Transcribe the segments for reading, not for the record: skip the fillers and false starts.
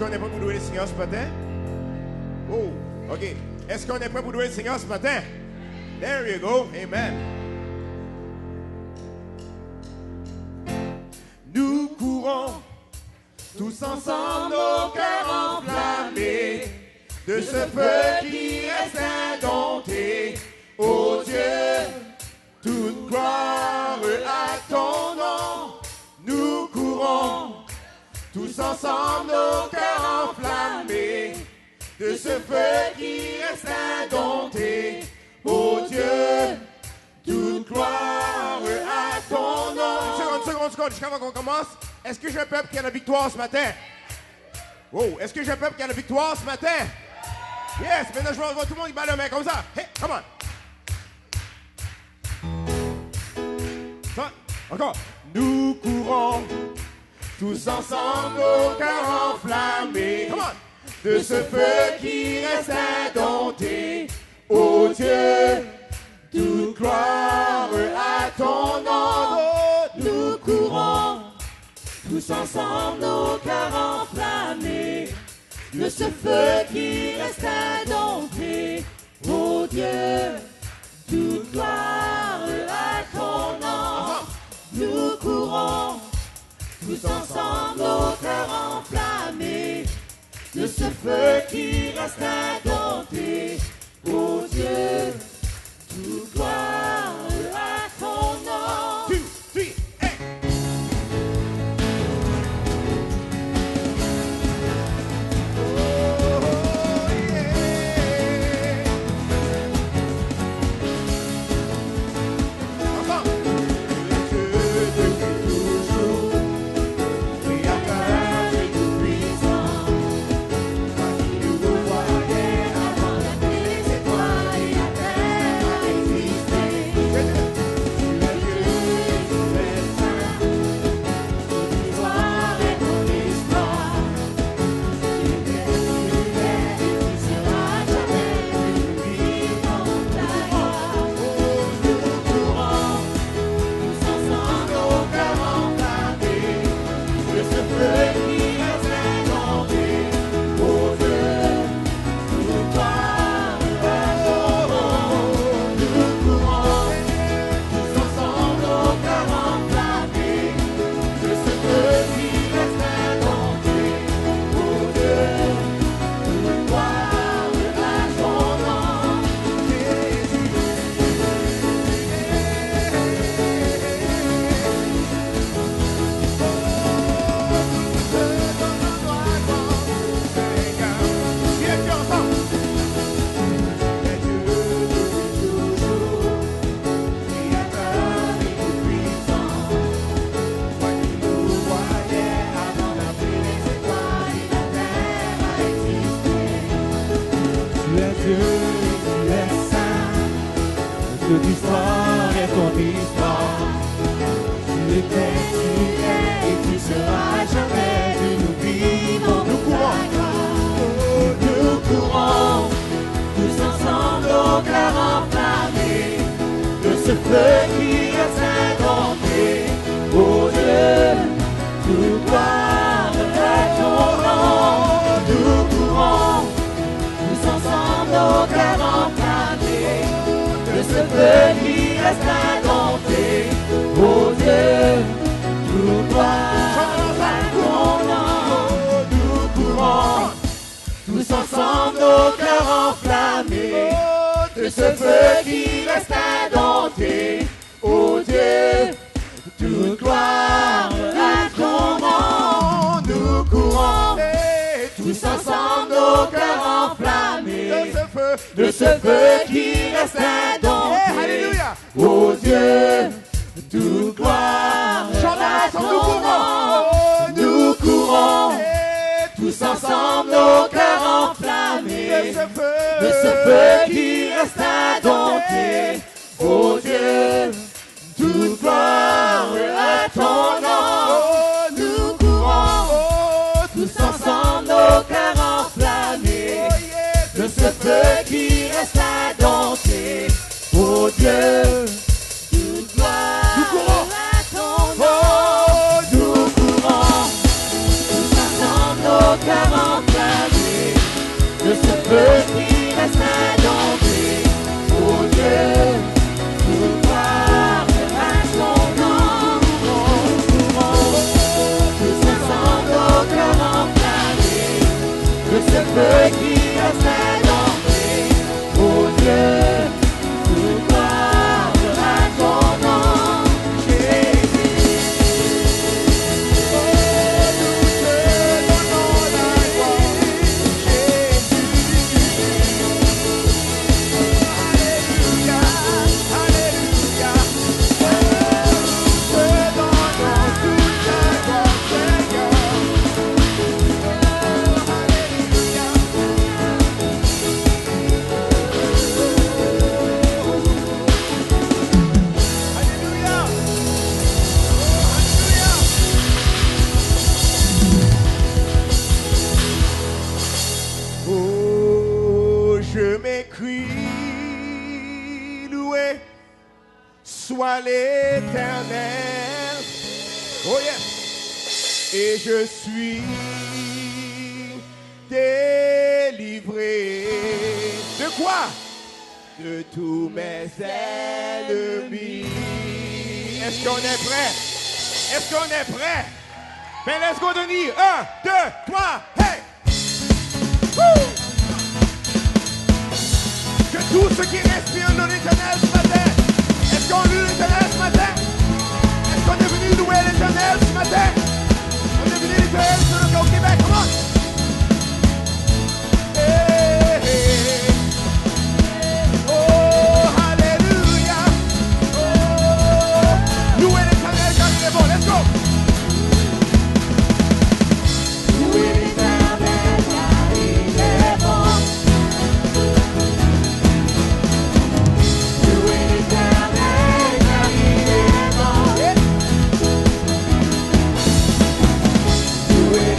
qu'on est prêt pour louer le Seigneur ce matin? Oh, OK. Est-ce qu'on est prêt pour louer le Seigneur ce matin? There you go. Amen. Nous courons tous ensemble, nos cœurs enflammés, de ce feu qui reste indompté. Ô Dieu, toute gloire à ton nom. Nous courons tous ensemble, nos cœurs enflammés, de ce feu qui reste indompté. Ô Dieu, toute gloire à ton nom. Une seconde, jusqu'avant qu'on commence. Est-ce que j'ai un peuple qui a la victoire ce matin? Oh, est-ce que j'ai un peuple qui a la victoire ce matin? Yes, maintenant je vois tout le monde il bat le main comme ça. Hey, come on. Ça, encore. Nous courons tous ensemble, nos cœurs enflammés. Come on. De ce feu qui reste indompté. Ô Dieu, toute gloire à ton nom. Nous courons tous ensemble, nos cœurs enflammés, de ce feu qui reste indompté. Ô Dieu, toute gloire à ton nom. Nous courons tous ensemble, nos cœurs enflammés, de ce feu qui reste indompté. Ô Dieu, toute gloire à ton nom. 2, 3, hey. Toute histoire est ton histoire. Tu étais, tu es et tu seras jamais. Nous vivons, nous courons. Nous courons, tous ensemble, nos cœurs enflammés, de ce feu qui reste indompté. Ô Dieu, toute gloire à ton nom. Nous courons, tous ensemble, nos cœurs enflammés, de ce feu qui reste indompté. Ô Dieu, toute gloire à ton nom. Nous courons tous ensemble, nos cœurs enflammés, de ce feu qui reste indompté. Ô Dieu, toute gloire à ton nom. Nous courons tous ensemble, nos cœurs enflammés, de ce feu qui reste indompté. Ô Dieu, toute gloire à ton nom. Nous courons tous ensemble, nos cœurs enflammés, de ce feu qui reste indompté. Ô Dieu, toute gloire à ton nom. Nous courons tous ensemble, nos cœurs enflammés, de ce feu qui reste indompté. Ô Dieu, toute gloire à ton nom. Nous courons tous ensemble, nos cœurs enflammés, feu qui reste indompté. Oh Dieu, pour gloire à ton nom. Tous ensemble au cœur enflammé de ce feu qui reste indompté. Oh Dieu, pour gloire à ton nom, Jésus. Oh, nous te donnons la gloire, Jésus. Alléluia, alléluia. Oh, nous te donnons toute la gloire, Seigneur. Oh, alléluia. Alléluia. Oh, je m'écris, loué soit l'Éternel. Oh yes. Et je suis délivré. De quoi? De tous mes ennemis. Est-ce qu'on est prêt? Est-ce qu'on est prêt? Ben, let's go, Denis. 1, 2, 3, hey! Woo! Que tous ceux qui respirent louent l'Éternel ce matin. Est-ce qu'on loue l'Éternel ce matin? Est-ce qu'on est venu louer l'Éternel ce matin? On est venu l'Éternel au Québec. Come on! Hey, hey. Oh, alléluia! Oh, louez l'Éternel quand il est bon. Let's go! Louez l'Éternel car il est bon. Louez l'Éternel car il est bon. Louez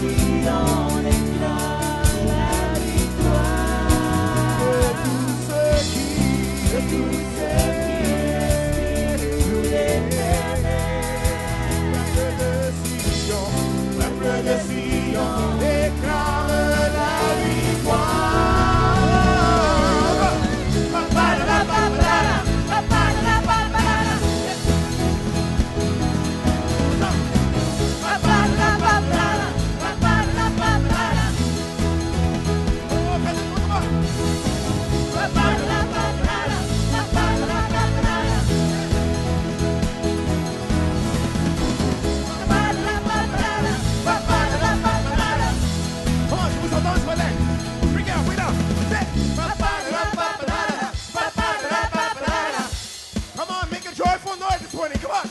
Sion déclare la victoire. De tous ceux qui respirent sous l'éternel. Peuple de Sion, déclare la victoire. Joyful noise this morning, come on.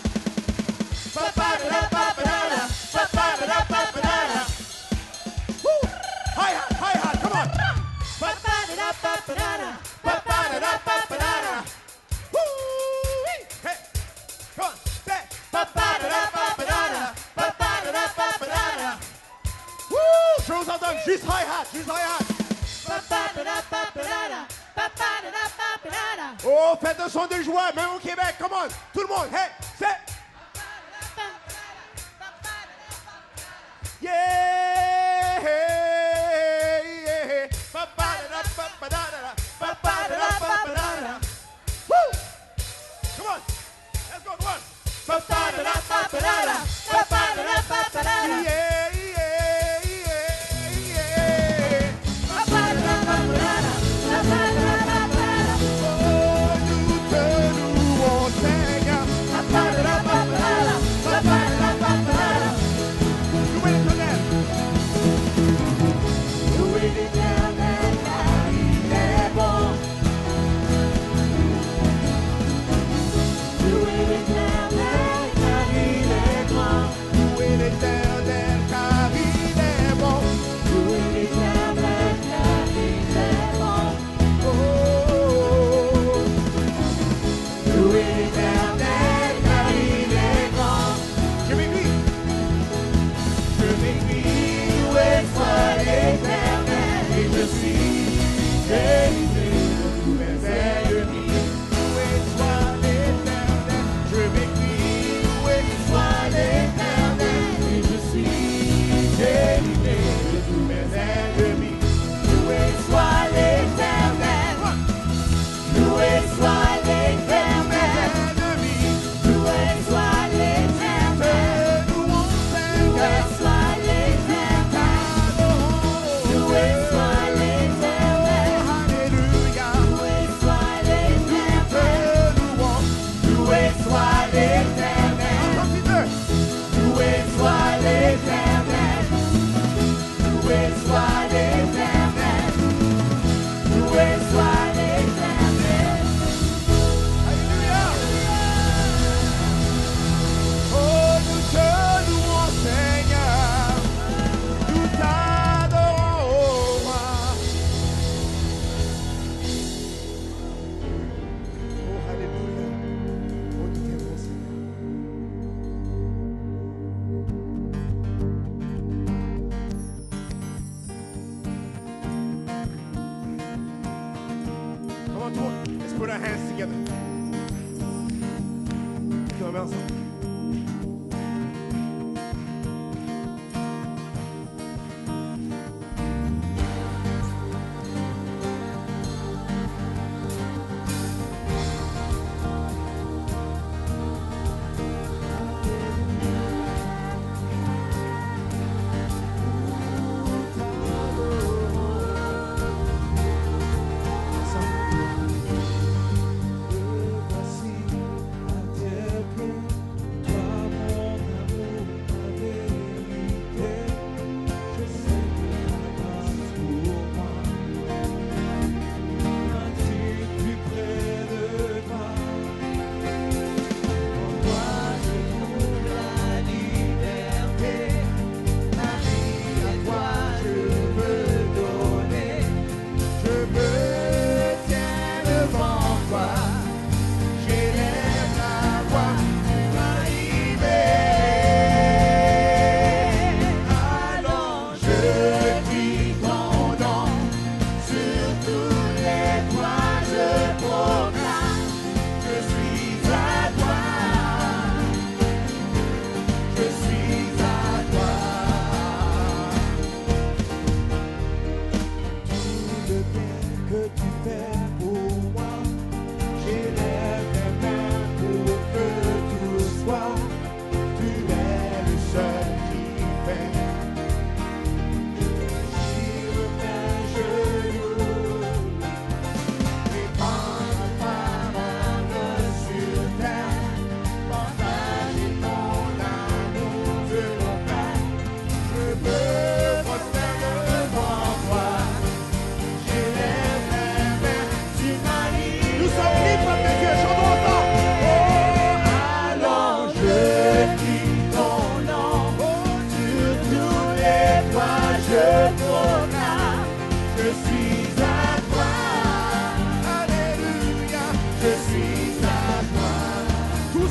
Woo! Hi-hat, come on. Woo-wee! Hey, come on, say. Woo! Choses en donne, juste hi-hat. Oh, faites un son de joie, même au Québec, come on. Tout le monde, hey, say. Yeah, yeah. Woo! Come on, let's go, come on. Yeah, yeah, yeah, yeah. Oh, nous te louons, Seigneur. Louez l'Éternel. Louez l'Éternel car il est bon. Louez l'Éternel car il est grand. Louez l'Éternel,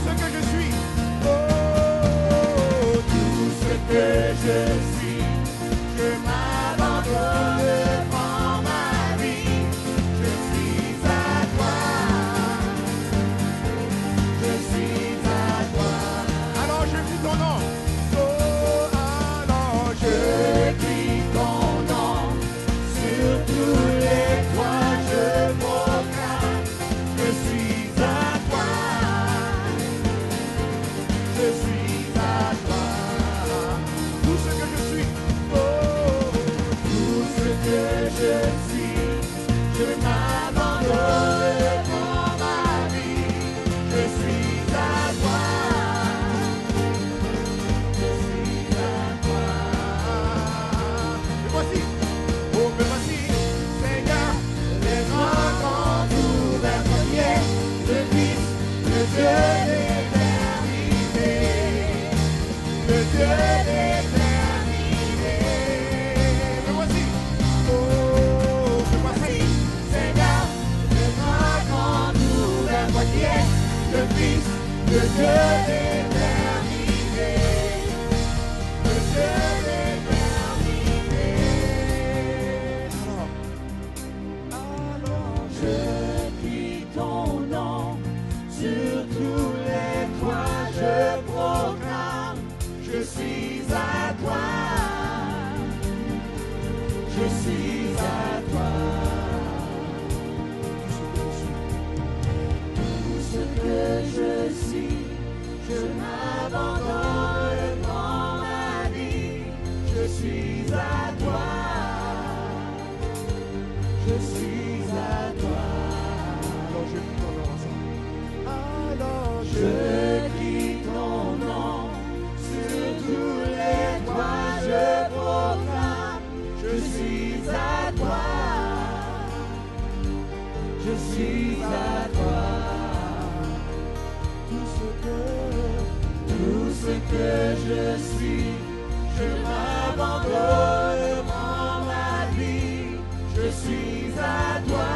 ce que je suis. Oh, tout ce que je suis, je m'abandonne devant ma vie. Je suis à toi. Je suis à toi. Alors je crie ton nom. Oh, alors je crie ton nom. Sur tous les toits je proclame. Je suis à toi. Je suis à toi. Tout ce que je suis. Oh, tout ce que je suis. Je m'abandonne devant ma vie. Je suis à toi. Je suis à toi. Me voici. Oh, me voici. Seigneur, les grands grands ouverts premiers. Le Fils, le Dieu d'éternité. Le Dieu d'éternité. Me voici. Oh, me voici. Seigneur, les grands grands ouverts premiers. Le Fils, le Dieu d'éternité. Le Dieu d'éternité. Alors, je crie ton nom sur tous les toits, je proclame, je suis à toi. Je suis à toi. Tout ce que je suis, je m'abandonne dans ma vie. Je suis à toi. Je suis à toi. Alors je crie ton nom ensemble. Alors je crie ton nom sur tous les toits, je proclame. Je suis à toi. Je suis à toi. Tout ce que je suis, je m'abandonne devant ma vie. Je suis à toi.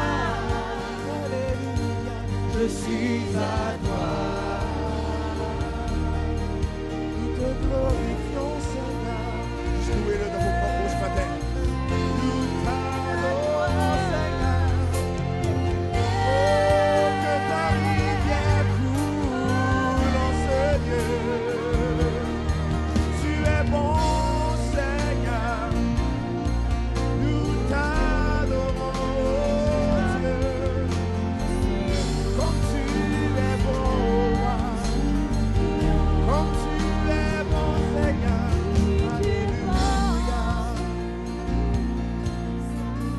Je suis à toi. Nous te glorifions, Seigneur. Jouez-le dans vos propres ce matin. Nous t'adorons, Seigneur. Oh, que ta rivière coule en ce lieu. Tu es bon, Seigneur. Nous t'adorons, Dieu. Comme tu es bon, roi. Comme tu es bon, Seigneur. Alléluia.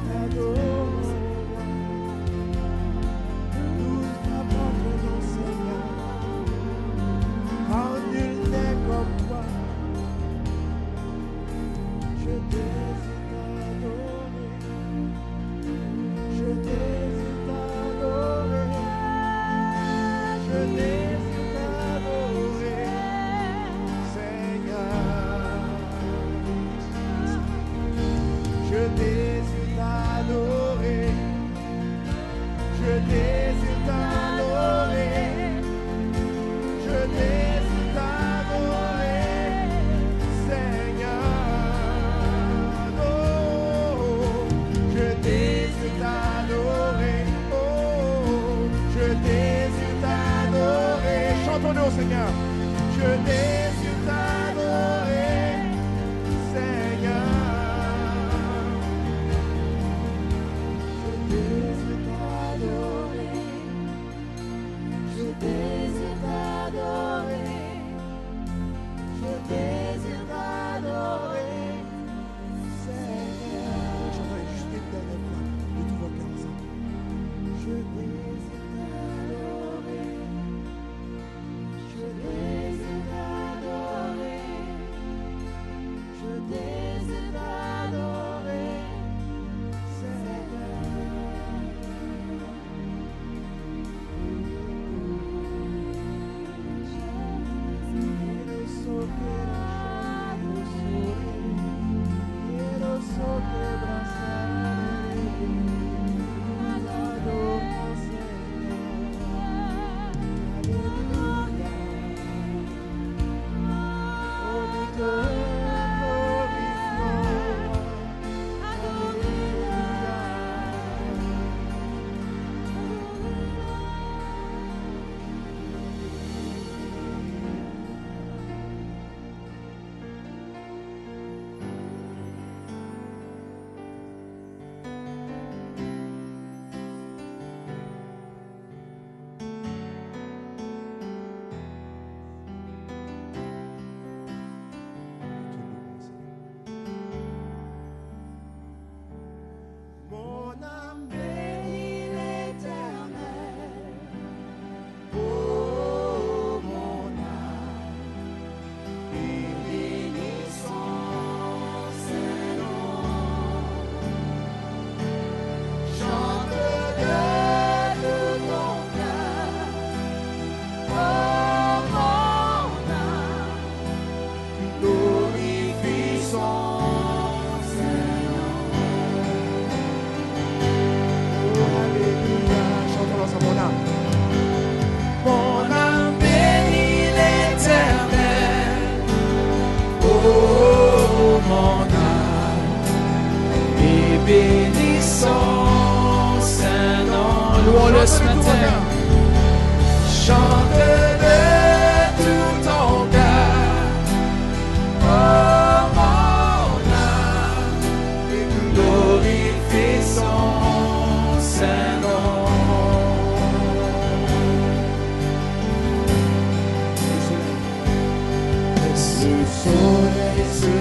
T'adorons, nous t'appartenons, Seigneur. Car nul n'est comme toi. Je désire t'adorer. Je désire t'adorer. Je désire t'adorer, Seigneur. Je désire t'adorer. Je désire t'adorer. Je désire t'adorer, Seigneur. Oh, je désire t'adorer. Oh, je désire t'adorer. Chantons-nous au Seigneur. Je désire t'adorer, Seigneur. Je désire t'adorer. Je désire t'adorer. Je désire t'adorer, Seigneur. J'aimerais juste une dernière fois de tout votre cœur ensemble. Je désire t'adorer. Je désire t'adorer. Adore-le ce matin. Chante de tout ton cœur, oh mon âme, et glorifie son Saint-Nom. Le soleil se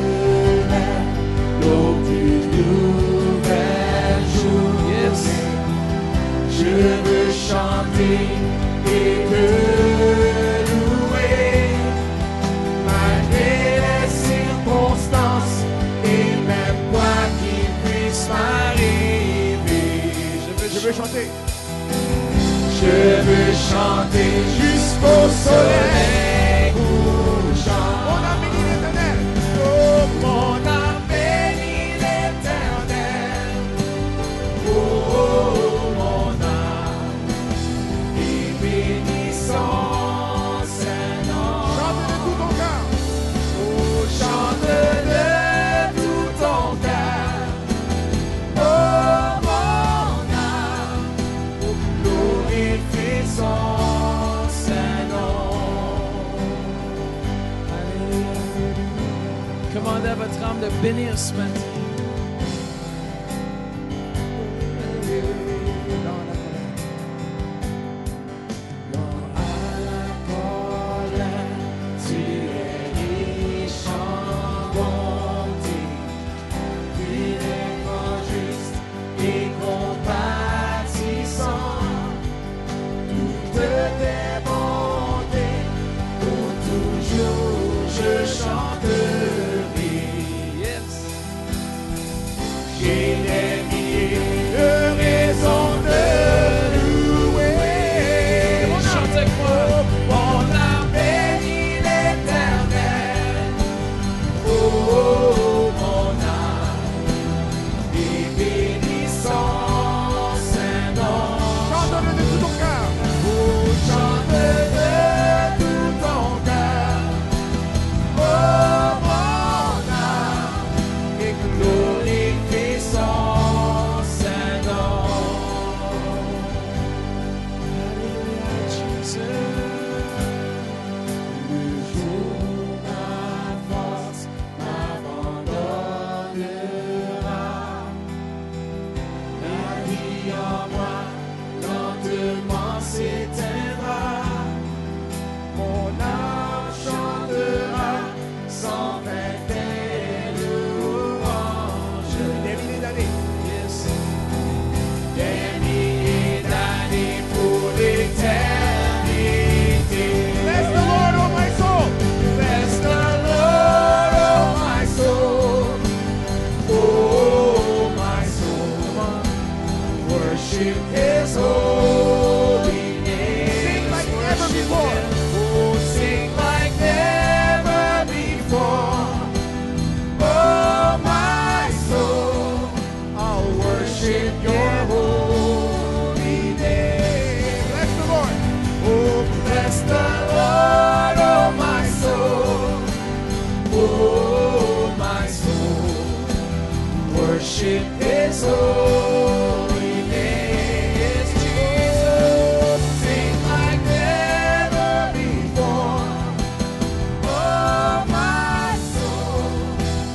lève, l'aube du nouvel jour. Yes. Je veux chanter et te louer, malgré les circonstances et même quoi qu'il puisse m'arriver. Je veux chanter. Je veux chanter jusqu'au soleil couchant. Mon âme bénit l'Éternel. Oh, mon âme bénit l'Éternel. Oh, mon âme, et bénis son Saint-Nom. Chante de tout ton cœur. Oh, chante de tout ton cœur. Oh, mon âme, glorifie son Saint-Nom. Commandez à votre âme de bénir ce matin. Worship His holy name. Yes, Jesus, sing like never before. Oh, my soul,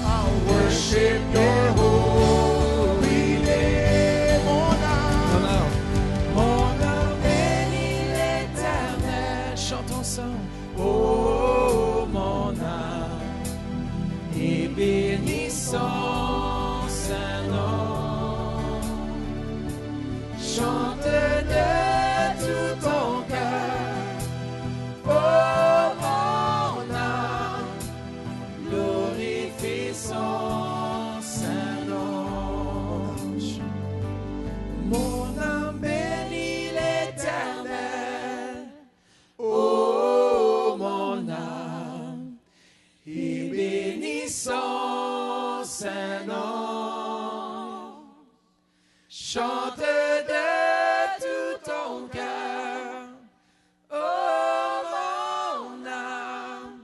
I'll worship Your holy name. Mon âme bénit l'Éternel. Chantons ça. Oh, mon âme, et bénissons Saint-Nom. Chante de tout ton cœur, oh mon âme, glorifie son Saint-Nom. Mon âme bénit l'Éternel, oh mon âme, et bénis son Saint-Nom. Chante de tout ton cœur, oh mon âme,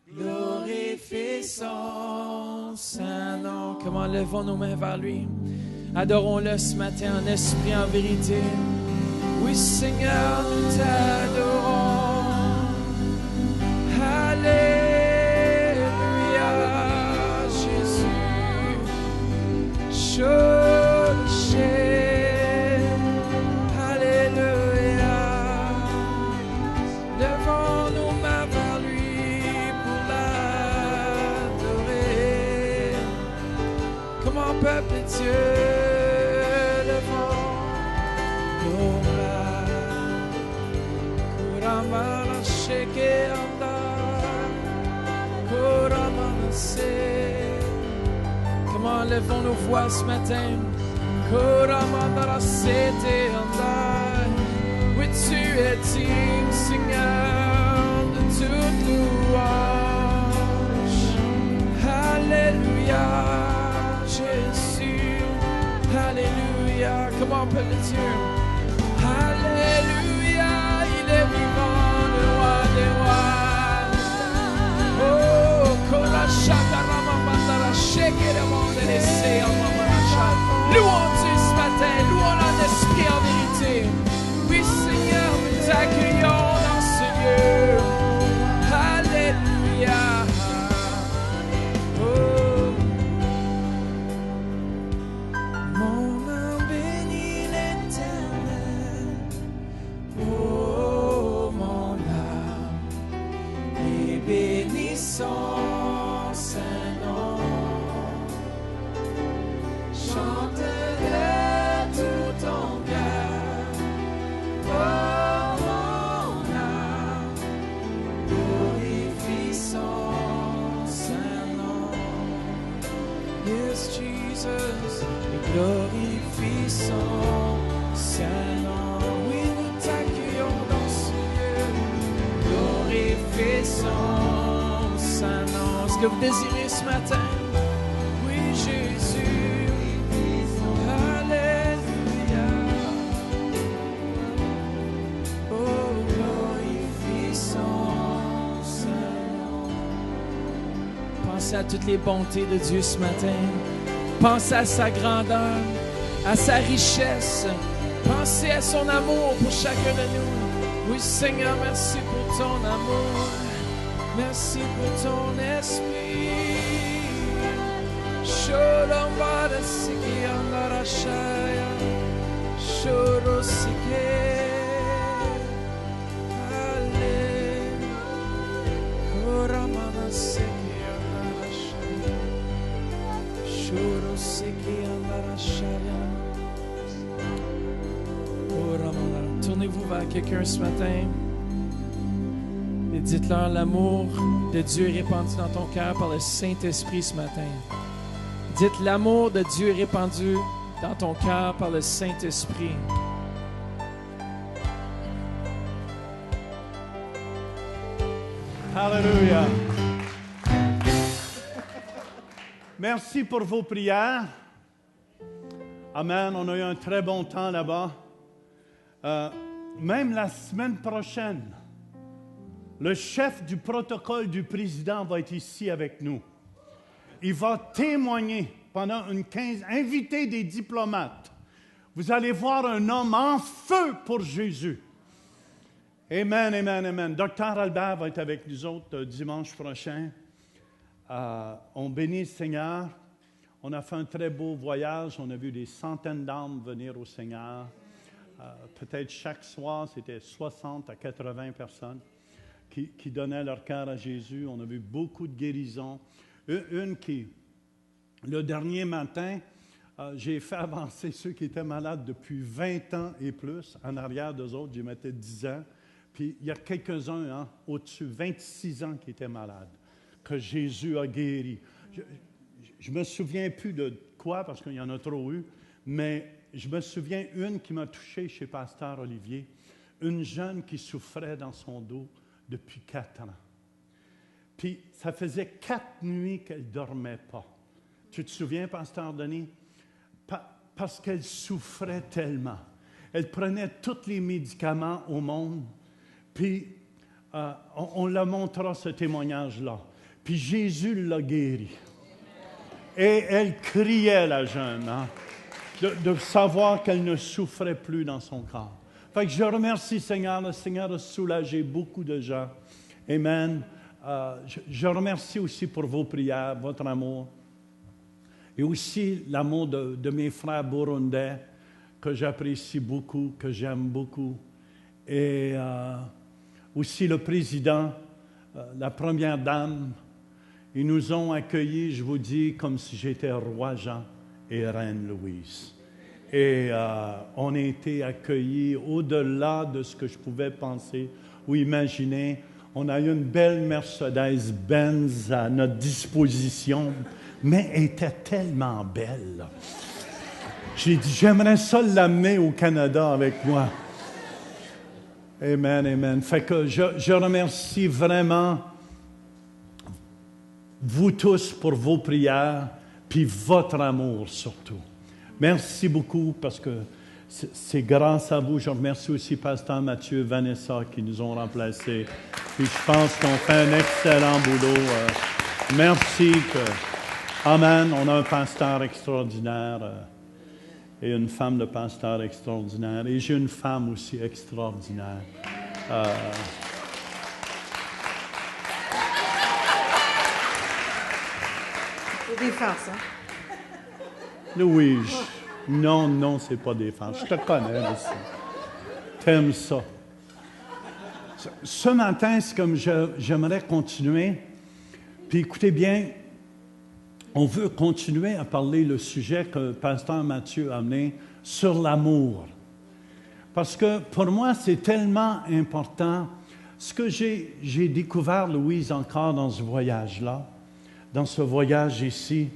glorifie son Saint-Nom. Comment levons nos mains vers lui. Adorons-le ce matin en esprit, en vérité. Oui, Seigneur, nous t'adorons. Alléluia, Jésus. Chorichet. Alléluia. Devant nos mains vers lui pour l'adorer. Comment peuple de Dieu devant nos mains. Kuramana sheke anda. Kuramana se. Comment levons nos voix ce matin. Kuramana sete anda. Oui, tu es digne, Seigneur, de toute louange. Alléluia, Jésus. Alléluia. Comment peut le dire? Alléluia, il est vivant, le roi des rois. Oh, Korashakara Mandara Shekere Mandelese Amamaracha. Louons-tu ce matin, louons en esprit, en vérité. Oui, Seigneur, nous t'accueillons dans ce lieu. Alléluia. Oh. Mon âme bénit l'Éternel. Oh, mon âme, et bénis son Saint-Nom. Chante de tout ton cœur. Oh, mon âme, glorifie son Saint-Nom. Yes, Jesus, glorifie son Saint-Nom. Oui, nous t'accueillons dans ce lieu. Glorifie son Saint-Nom. Est-ce que vous désirez ce matin? Oui, Jésus. Alléluia. Oh, glorifie son Saint-Nom. Pensez à toutes les bontés de Dieu ce matin. Pensez à sa grandeur, à sa richesse. Pensez à son amour pour chacun de nous. Oui, Seigneur, merci pour ton amour. Merci pour ton esprit. Sholomara siki andarashaya. Shorosike. Alléluia. Koramana siki andarashaya. Shorosike andarashaya. Koramana. Tournez-vous vers quelqu'un ce matin. Et dites-leur l'amour de Dieu est répandu dans ton cœur par le Saint-Esprit ce matin. Dites l'amour de Dieu est répandu dans ton cœur par le Saint-Esprit. Alléluia. Merci pour vos prières. Amen. On a eu un très bon temps là-bas. Même la semaine prochaine, le chef du protocole du président va être ici avec nous. Il va témoigner pendant une quinzaine, inviter des diplomates. Vous allez voir un homme en feu pour Jésus. Amen, amen, amen. Docteur Albert va être avec nous autres dimanche prochain. On bénit le Seigneur. On a fait un très beau voyage. On a vu des centaines d'âmes venir au Seigneur. Peut-être chaque soir, c'était 60 à 80 personnes qui donnaient leur cœur à Jésus. On a vu beaucoup de guérisons. Une qui, le dernier matin, j'ai fait avancer ceux qui étaient malades depuis 20 ans et plus. En arrière d'eux autres, j'y mettais 10 ans. Puis il y a quelques-uns au-dessus, 26 ans, qui étaient malades, que Jésus a guéri. Je ne me souviens plus de quoi, parce qu'il y en a trop eu, mais je me souviens une qui m'a touché chez Pasteur Olivier, une jeune qui souffrait dans son dos depuis 4 ans. Puis ça faisait 4 nuits qu'elle ne dormait pas. Tu te souviens, Pasteur Denis? Parce qu'elle souffrait tellement. Elle prenait tous les médicaments au monde. Puis on la montra, ce témoignage-là. Puis Jésus l'a guérie. Et elle criait, la jeune, de savoir qu'elle ne souffrait plus dans son corps. Fait que je remercie Seigneur. Le Seigneur a soulagé beaucoup de gens. Amen. Je remercie aussi pour vos prières, votre amour. Et aussi l'amour de mes frères burundais, que j'apprécie beaucoup, que j'aime beaucoup. Et aussi le président, la première dame. Ils nous ont accueillis, je vous dis, comme si j'étais roi Jean et reine Louise. Et on a été accueillis au-delà de ce que je pouvais penser ou imaginer. On a eu une belle Mercedes-Benz à notre disposition, mais elle était tellement belle. J'ai dit, j'aimerais ça l'amener au Canada avec moi. Amen, amen. Fait que je remercie vraiment vous tous pour vos prières, puis votre amour surtout. Merci beaucoup parce que c'est grâce à vous. Je remercie aussi Pasteur Mathieu, Vanessa qui nous ont remplacés. Puis je pense qu'on fait un excellent boulot. Merci. Amen. On a un pasteur extraordinaire et une femme de pasteur extraordinaire. Et j'ai une femme aussi extraordinaire. C'est des farces, hein? Louis, non, c'est pas des farces. Je te connais aussi. T'aimes ça. Ce matin, c'est comme j'aimerais continuer. Puis écoutez bien, on veut continuer à parler le sujet que le pasteur Mathieu a amené sur l'amour. Parce que pour moi, c'est tellement important. Ce que j'ai découvert, Louise, encore dans ce voyage-là, dans ce voyage ici,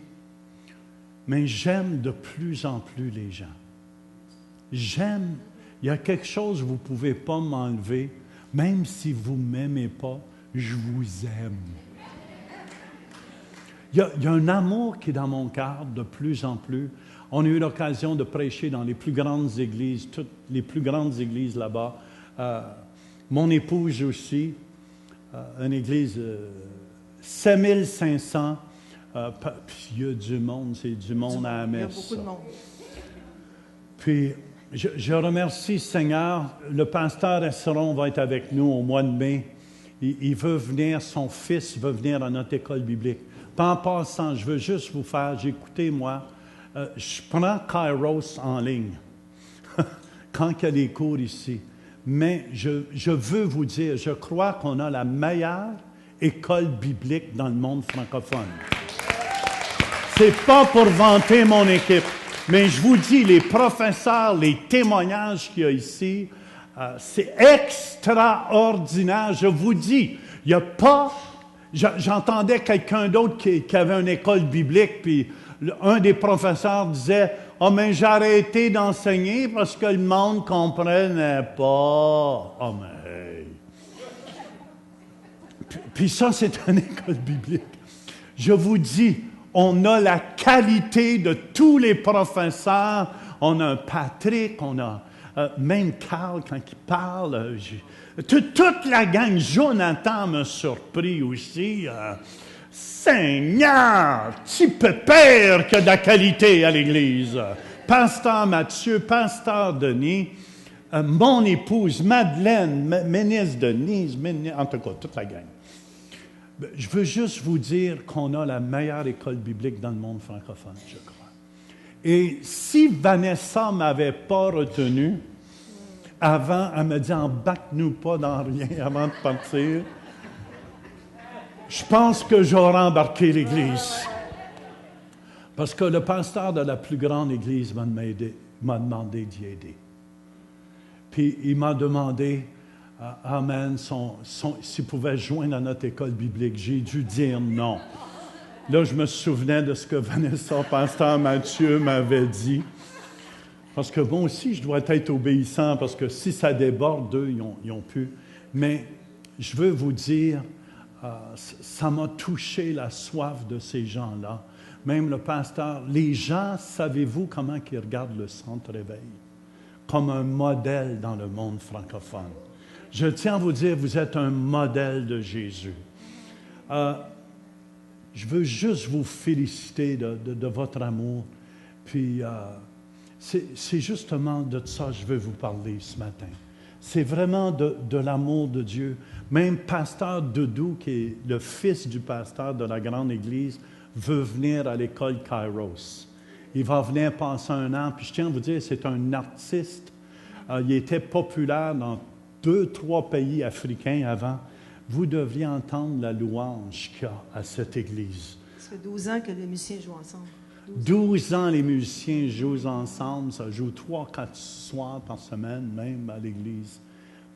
mais j'aime de plus en plus les gens. J'aime. Il y a quelque chose que vous ne pouvez pas m'enlever. Même si vous ne m'aimez pas, je vous aime. Il y a un amour qui est dans mon cœur de plus en plus. On a eu l'occasion de prêcher dans les plus grandes églises, toutes les plus grandes églises là-bas. Mon épouse aussi, une église 7500. Puis il y a du monde, c'est du monde à la messe. Il y a beaucoup de monde. Puis je remercie Seigneur. Le pasteur Esseron va être avec nous au mois de mai. Il veut venir, son fils veut venir à notre école biblique. Puis en passant, je veux juste vous faire, j'écoutais moi, je prends Kairos en ligne quand il y a des cours ici. Mais je veux vous dire, je crois qu'on a la meilleure école biblique dans le monde francophone. C'est pas pour vanter mon équipe, mais je vous dis, les professeurs, les témoignages qu'il y a ici, c'est extraordinaire. Je vous dis, il n'y a pas... J'entendais quelqu'un d'autre qui avait une école biblique, puis un des professeurs disait, « Ah, mais j'ai arrêté d'enseigner parce que le monde ne comprenait pas. » Ah, mais... Puis ça, c'est une école biblique. Je vous dis, on a la qualité de tous les professeurs. On a un Patrick, on a même Carl quand il parle. Toute la gang, Jonathan m'a surpris aussi. Seigneur, petit pépère qui a de la qualité à l'Église. Pasteur Mathieu, Pasteur Denis, mon épouse Madeleine, ministre Denise, en tout cas, toute la gang. Je veux juste vous dire qu'on a la meilleure école biblique dans le monde francophone, je crois. Et si Vanessa ne m'avait pas retenu, avant, elle me dit, embarque-nous pas dans rien avant de partir, je pense que j'aurais embarqué l'Église. Parce que le pasteur de la plus grande Église m'a demandé d'y aider. Puis il m'a demandé, amen, s'il pouvait joindre à notre école biblique. J'ai dû dire non. Là, je me souvenais de ce que Vanessa, pasteur Mathieu, m'avait dit. Parce que moi aussi, je dois être obéissant, parce que si ça déborde, eux, ils ont pu. Mais je veux vous dire, ça m'a touché la soif de ces gens-là. Même le pasteur, les gens, savez-vous comment ils regardent le Centre Réveil? Comme un modèle dans le monde francophone. Je tiens à vous dire, vous êtes un modèle de Jésus. Je veux juste vous féliciter de votre amour. Puis, c'est justement de ça que je veux vous parler ce matin. c'est vraiment de l'amour de Dieu. Même pasteur Doudou, qui est le fils du pasteur de la grande église, veut venir à l'école Kairos. Il va venir passer 1 an, puis je tiens à vous dire, c'est un artiste. Il était populaire dans 2-3 pays africains avant. Vous devriez entendre la louange qu'il y a à cette église. Ça fait 12 ans que les musiciens jouent ensemble. 12 ans, les musiciens jouent ensemble. Ça joue 3-4 soirs par semaine, même à l'église.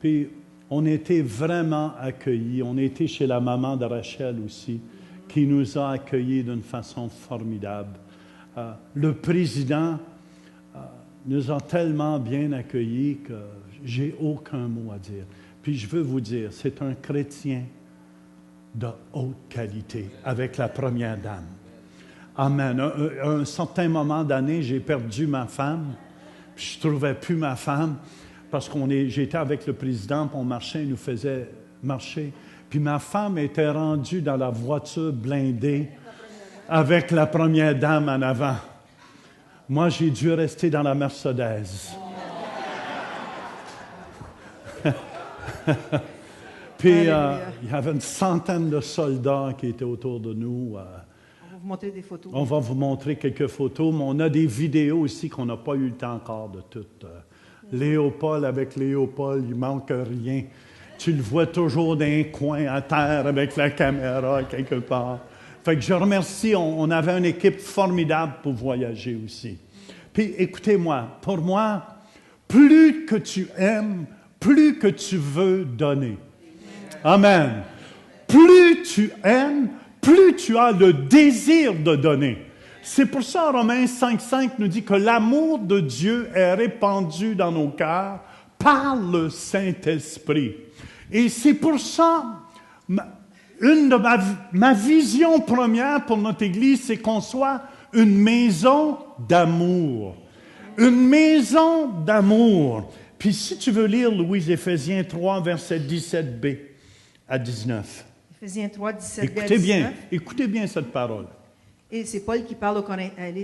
Puis, on était vraiment accueillis. On était chez la maman de Rachel aussi, qui nous a accueillis d'une façon formidable. Le président nous a tellement bien accueillis que j'ai aucun mot à dire. Puis je veux vous dire, c'est un chrétien de haute qualité avec la première dame. Amen. À un certain moment d'année, j'ai perdu ma femme. Puis je ne trouvais plus ma femme parce j'étais avec le président, puis on marchait, il nous faisait marcher. Puis ma femme était rendue dans la voiture blindée avec la première dame en avant. Moi, j'ai dû rester dans la Mercedes. Puis, il y avait une centaine de soldats qui étaient autour de nous. On va vous montrer des photos. On va vous montrer quelques photos, mais on a des vidéos aussi qu'on n'a pas eu le temps encore de toutes. Léopold avec Léopold, il manque rien. Tu le vois toujours dans un coin à terre avec la caméra quelque part. Fait que je remercie, on avait une équipe formidable pour voyager aussi. Puis écoutez-moi, pour moi, plus que tu aimes, plus que tu veux donner. Amen. Plus tu aimes, plus tu as le désir de donner. C'est pour ça, Romains 5,5 nous dit que l'amour de Dieu est répandu dans nos cœurs par le Saint-Esprit. Et c'est pour ça, ma vision première pour notre Église, c'est qu'on soit une maison d'amour. Une maison d'amour. Puis si tu veux lire, Louise, Éphésiens 3, verset 17b à 19. Éphésiens 3, 17b à 19. Écoutez bien cette parole. Et c'est Paul qui parle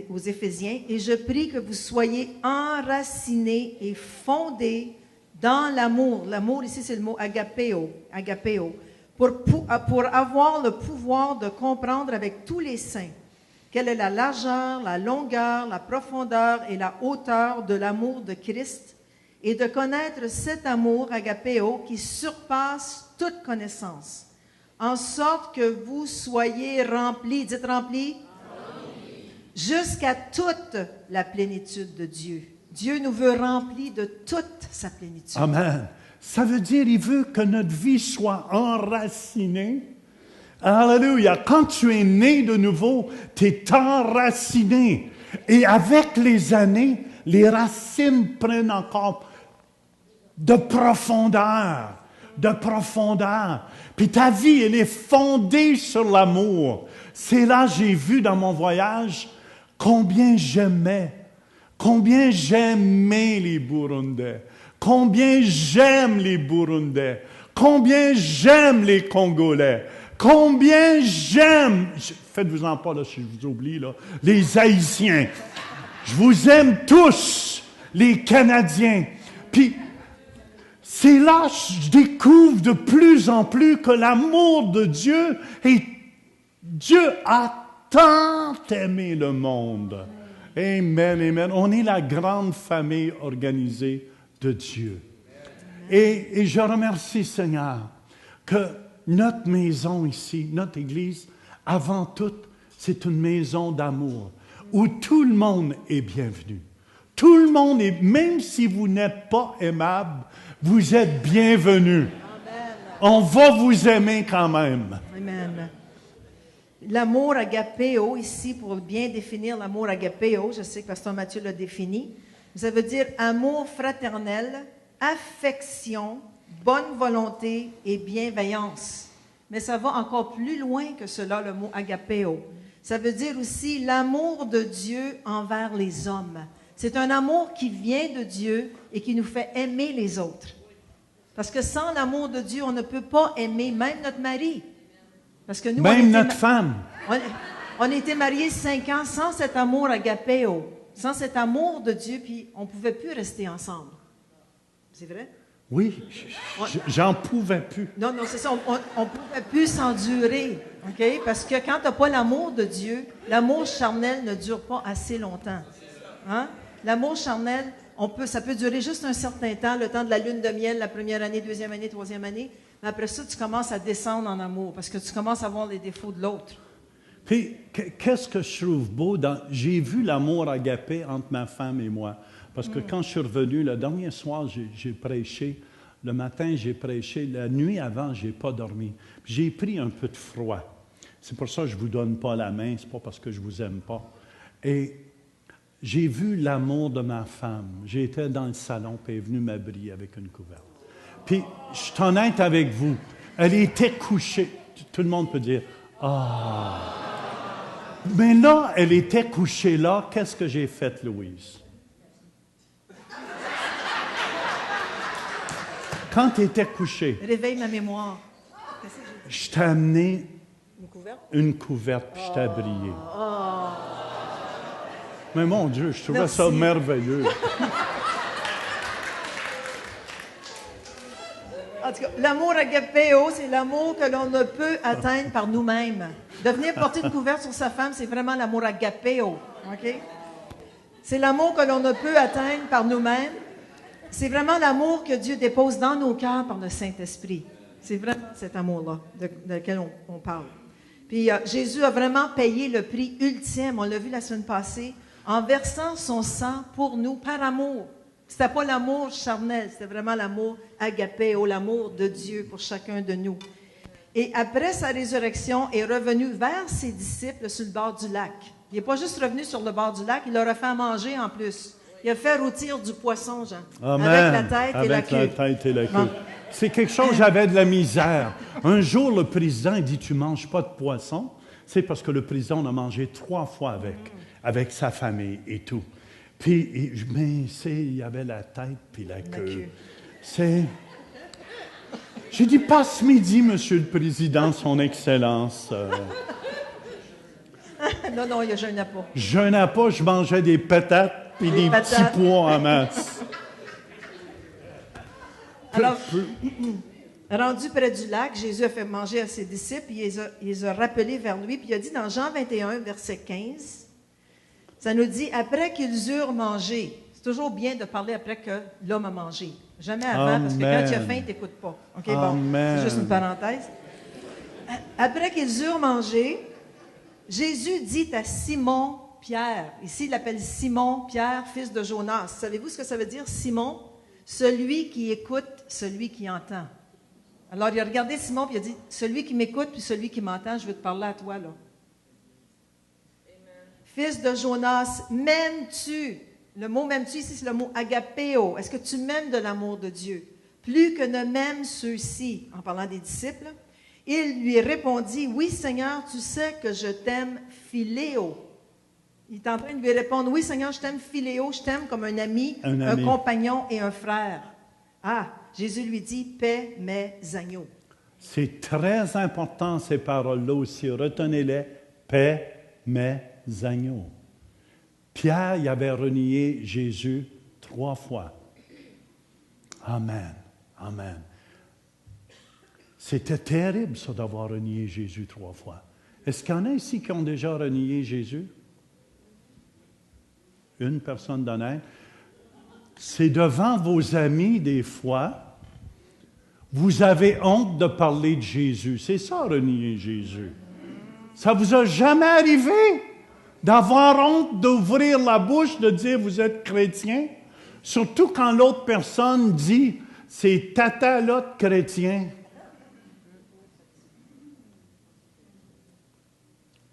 aux Éphésiens. « Et je prie que vous soyez enracinés et fondés dans l'amour. » L'amour, ici, c'est le mot agapéo. Agapéo. Pour avoir le pouvoir de comprendre avec tous les saints quelle est la largeur, la longueur, la profondeur et la hauteur de l'amour de Christ, et de connaître cet amour, agapéo, qui surpasse toute connaissance, en sorte que vous soyez remplis, dites remplis, jusqu'à toute la plénitude de Dieu. Dieu nous veut remplis de toute sa plénitude. Amen. Ça veut dire qu'il veut que notre vie soit enracinée. Alléluia. Quand tu es né de nouveau, tu es enraciné. Et avec les années, les racines prennent encore de profondeur. De profondeur. Puis ta vie, elle est fondée sur l'amour. C'est là que j'ai vu dans mon voyage combien j'aimais les Burundais, combien j'aime les Burundais, combien j'aime les Congolais, combien j'aime, faites-vous-en pas là si je vous oublie, là, les Haïtiens. Je vous aime tous, les Canadiens. Puis, c'est là que je découvre de plus en plus que l'amour de Dieu, et Dieu a tant aimé le monde. Amen, amen. On est la grande famille organisée de Dieu. Et je remercie, Seigneur, que notre maison ici, notre Église, avant tout, c'est une maison d'amour, où tout le monde est bienvenu. Tout le monde est, même si vous n'êtes pas aimable, vous êtes bienvenus. On va vous aimer quand même. Amen. L'amour agapéo, ici, pour bien définir l'amour agapéo, je sais que Pasteur Mathieu l'a défini, ça veut dire amour fraternel, affection, bonne volonté et bienveillance. Mais ça va encore plus loin que cela, le mot agapéo. Ça veut dire aussi l'amour de Dieu envers les hommes. C'est un amour qui vient de Dieu et qui nous fait aimer les autres. Parce que sans l'amour de Dieu, on ne peut pas aimer même notre mari. Parce que nous, même notre femme. On a été mariés 5 ans sans cet amour agapéo, sans cet amour de Dieu, puis on ne pouvait plus rester ensemble. C'est vrai? Oui, j'en pouvais plus. Non, c'est ça, on ne pouvait plus s'endurer, OK? Parce que quand tu n'as pas l'amour de Dieu, l'amour charnel ne dure pas assez longtemps. Hein? L'amour charnel, ça peut durer juste un certain temps, le temps de la lune de miel, la première année, deuxième année, troisième année. Mais après ça, tu commences à descendre en amour parce que tu commences à voir les défauts de l'autre. Puis, qu'est-ce que je trouve beau? J'ai vu l'amour agapé entre ma femme et moi. Parce que quand je suis revenu, le dernier soir, j'ai prêché. Le matin, j'ai prêché. La nuit avant, je n'ai pas dormi. J'ai pris un peu de froid. C'est pour ça que je ne vous donne pas la main. Ce n'est pas parce que je ne vous aime pas. Et j'ai vu l'amour de ma femme. J'étais dans le salon, puis elle est venue m'abriller avec une couverte. Puis, je suis honnête avec vous. Elle était couchée. Tout le monde peut dire « Ah! » Mais là, elle était couchée là. Qu'est-ce que j'ai fait, Louise? Quand tu étais couchée, réveille ma mémoire. Je t'ai amené une couverte, puis je t'ai brillé. Mais mon Dieu, je trouvais ça merveilleux. En tout cas, l'amour agapéo, c'est l'amour que l'on ne peut atteindre par nous-mêmes. De venir porter une couverte sur sa femme, c'est vraiment l'amour agapéo. OK? C'est l'amour que l'on ne peut atteindre par nous-mêmes. C'est vraiment l'amour que Dieu dépose dans nos cœurs par le Saint-Esprit. C'est vraiment cet amour-là de lequel on parle. Puis Jésus a vraiment payé le prix ultime, on l'a vu la semaine passée, en versant son sang pour nous par amour. C'était pas l'amour charnel, c'était vraiment l'amour agapéo, l'amour de Dieu pour chacun de nous. Et après sa résurrection, il est revenu vers ses disciples sur le bord du lac. Il n'est pas juste revenu sur le bord du lac, il leur a fait à manger en plus. Il a fait rôtir du poisson, Jean. Amen. Avec la tête et la queue. Avec la tête et la queue. Bon. C'est quelque chose, j'avais de la misère. Un jour, le président il dit, tu ne manges pas de poisson. C'est parce que le président a mangé 3 fois avec sa famille et tout. Puis, il y avait la tête puis la queue. J'ai dit, passe midi, Monsieur le Président, Son Excellence. Non, il ne jeûnait pas. Je jeûnais pas, je mangeais des patates puis des petits pois en masse. Alors, rendu près du lac, Jésus a fait manger à ses disciples, puis il les a rappelés vers lui, puis il a dit dans Jean 21, verset 15, ça nous dit, après qu'ils eurent mangé, c'est toujours bien de parler après que l'homme a mangé. Jamais avant, parce que quand tu as faim, tu n'écoutes pas. OK, bon, c'est juste une parenthèse. Après qu'ils eurent mangé, Jésus dit à Simon Pierre, ici il l'appelle Simon Pierre, fils de Jonas. Savez-vous ce que ça veut dire, Simon? Celui qui écoute, celui qui entend. Alors il a regardé Simon et il a dit, celui qui m'écoute puis celui qui m'entend, je veux te parler à toi là. Amen. Fils de Jonas, m'aimes-tu? Le mot m'aimes-tu ici, c'est le mot agapéo. Est-ce que tu m'aimes de l'amour de Dieu? Plus que ne m'aiment ceux-ci, en parlant des disciples. Il lui répondit, oui Seigneur, tu sais que je t'aime philéo. Il est en train de lui répondre, oui Seigneur, je t'aime philéo, je t'aime comme un ami, un compagnon et un frère. Ah, Jésus lui dit, paie mes agneaux. C'est très important ces paroles-là aussi, retenez-les, paie mes agneaux. Pierre, il avait renié Jésus 3 fois. Amen, amen. C'était terrible ça d'avoir renié Jésus 3 fois. Est-ce qu'il y en a ici qui ont déjà renié Jésus? Une personne d'honnête. C'est devant vos amis, des fois, vous avez honte de parler de Jésus. C'est ça, renier Jésus. Ça vous a jamais arrivé d'avoir honte d'ouvrir la bouche, de dire « vous êtes chrétien », surtout quand l'autre personne dit « c'est tata l'autre chrétien ».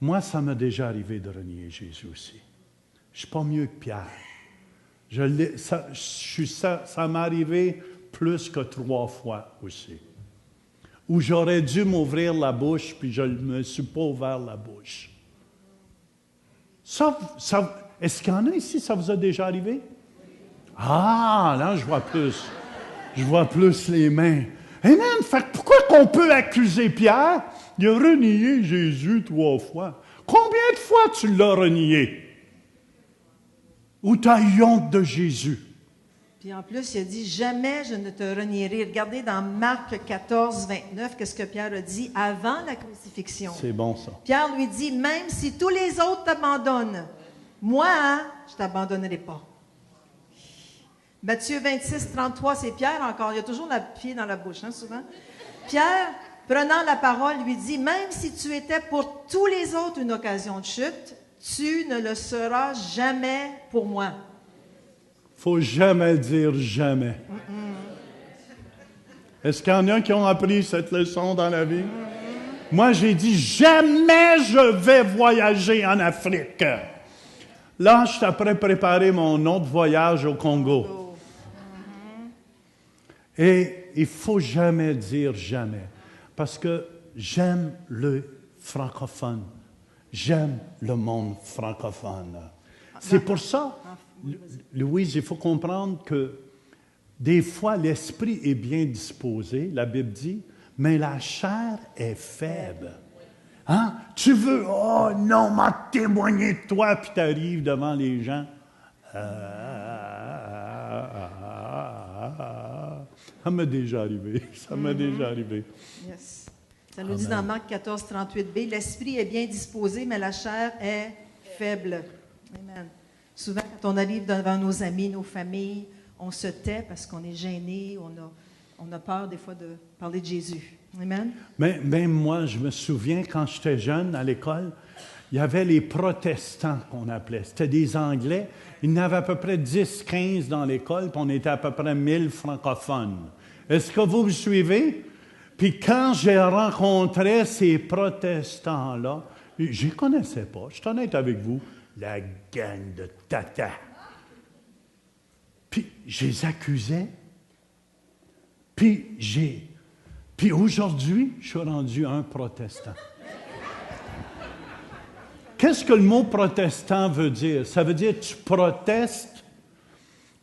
Moi, ça m'est déjà arrivé de renier Jésus aussi. Je ne suis pas mieux que Pierre. Ça m'est arrivé plus que 3 fois aussi. Où j'aurais dû m'ouvrir la bouche, puis je ne me suis pas ouvert la bouche. Est-ce qu'il y en a ici, ça vous a déjà arrivé? Ah, là, je vois plus. Je vois plus les mains. Amen! Fait que pourquoi qu'on peut accuser Pierre? Il a renié Jésus 3 fois. Combien de fois tu l'as renié? Ou tu as eu honte de Jésus? Puis en plus, il a dit, jamais je ne te renierai. Regardez dans Marc 14, 29, qu'est-ce que Pierre a dit avant la crucifixion. C'est bon, ça. Pierre lui dit, même si tous les autres t'abandonnent, moi, je ne t'abandonnerai pas. Matthieu 26, 33, c'est Pierre encore. Il a toujours le pied dans la bouche, hein, souvent. Pierre, prenant la parole, lui dit, même si tu étais pour tous les autres une occasion de chute, tu ne le seras jamais pour moi. Faut jamais dire jamais. Est-ce qu'il y en a qui ont appris cette leçon dans la vie? Moi, j'ai dit, jamais je vais voyager en Afrique. Là, je suis après préparer mon autre voyage au Congo. Et il ne faut jamais dire jamais. Parce que j'aime le francophone. J'aime le monde francophone. C'est pour ça, Louise, il faut comprendre que des fois, l'esprit est bien disposé, la Bible dit, mais la chair est faible. Hein? Tu veux, oh non, m'a témoigné de toi, puis tu arrives devant les gens. Ça m'est déjà arrivé. Ça m'est déjà arrivé. Yes. Ça nous dit dans Marc 14, 38b, l'esprit est bien disposé, mais la chair est faible. Amen. Souvent, quand on arrive devant nos amis, nos familles, on se tait parce qu'on est gêné, on a peur des fois de parler de Jésus. Amen. Mais même moi, je me souviens, quand j'étais jeune à l'école, il y avait les protestants qu'on appelait. C'était des Anglais. Il y en avait à peu près 10-15 dans l'école, puis on était à peu près 1000 francophones. Est-ce que vous me suivez? Puis quand j'ai rencontré ces protestants-là, je ne les connaissais pas, je suis honnête avec vous, la gang de tata. Puis je les accusais. Puis aujourd'hui, je suis rendu un protestant. Qu'est-ce que le mot protestant veut dire? Ça veut dire que tu protestes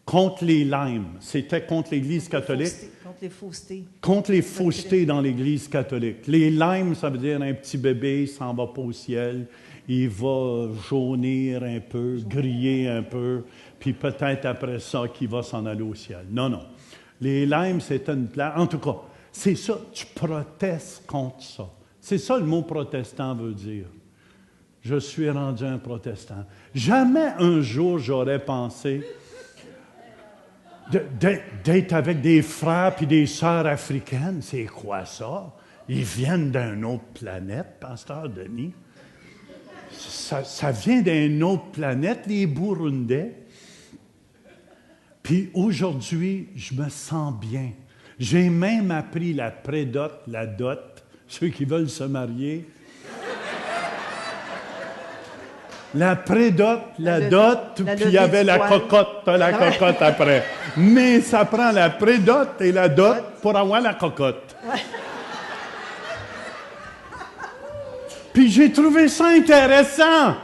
contre les limes. C'était contre l'Église catholique. Contre les faussetés. Contre les faussetés dans l'Église catholique. Les limes, ça veut dire un petit bébé, il s'en va pas au ciel, il va jaunir un peu, griller un peu, puis peut-être après ça qu'il va s'en aller au ciel. Non, non. Les limes, c'est une plante. En tout cas, c'est ça, tu protestes contre ça. C'est ça le mot protestant veut dire. Je suis rendu un protestant. Jamais un jour j'aurais pensé d'être avec des frères et des sœurs africaines. C'est quoi ça? Ils viennent d'une autre planète, pasteur Denis. Ça vient d'une autre planète, les Burundais. Puis aujourd'hui, je me sens bien. J'ai même appris la prédot, la dot, ceux qui veulent se marier. La prédot, la dot, puis il y avait la cocotte après. Mais ça prend la prédot et la dot pour avoir la cocotte. Ouais. Puis j'ai trouvé ça intéressant.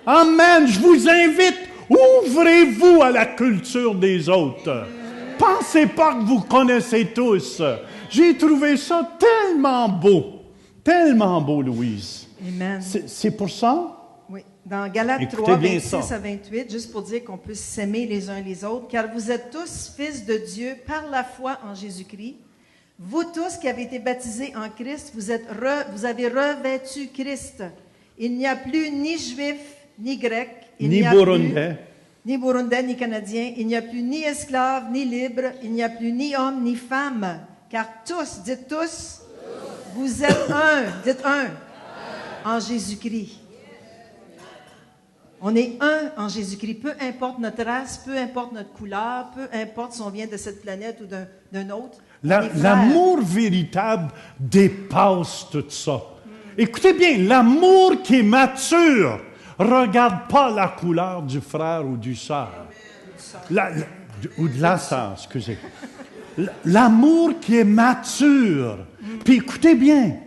Amen, je vous invite, ouvrez-vous à la culture des autres. Pensez pas que vous connaissez tous. J'ai trouvé ça tellement beau, Louise. Amen. C'est pour ça? Oui. Dans Galates Écoutez 3, bien 26 ça. à 28, juste pour dire qu'on peut s'aimer les uns les autres, car vous êtes tous fils de Dieu par la foi en Jésus-Christ. Vous tous qui avez été baptisés en Christ, vous avez revêtu Christ. Il n'y a plus ni juif, ni grec, Ni Burundais. ni Burundais, ni Canadiens. Il n'y a plus ni esclave, ni libre. Il n'y a plus ni homme, ni femme. Car tous, dites tous, vous êtes un, dites un, en Jésus-Christ. On est un en Jésus-Christ. Peu importe notre race, peu importe notre couleur, peu importe si on vient de cette planète ou d'un autre. L'amour véritable dépasse tout ça. Écoutez bien, l'amour qui est mature regarde pas la couleur du frère ou du sœur. Ou de la sœur, excusez. L'amour qui est mature. Puis écoutez bien,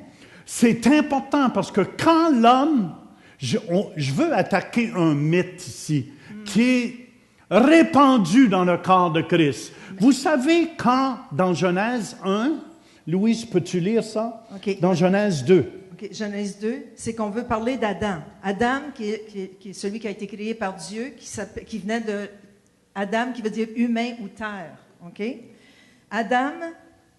c'est important parce que quand l'homme, je veux attaquer un mythe ici, qui est répandu dans le corps de Christ. Vous savez quand, dans Genèse 1, Louise, peux-tu lire ça? Okay. Dans Genèse 2. Okay. Genèse 2, c'est qu'on veut parler d'Adam. Adam, qui est celui qui a été créé par Dieu, qui venait de Adam, qui veut dire humain ou terre. OK? Adam,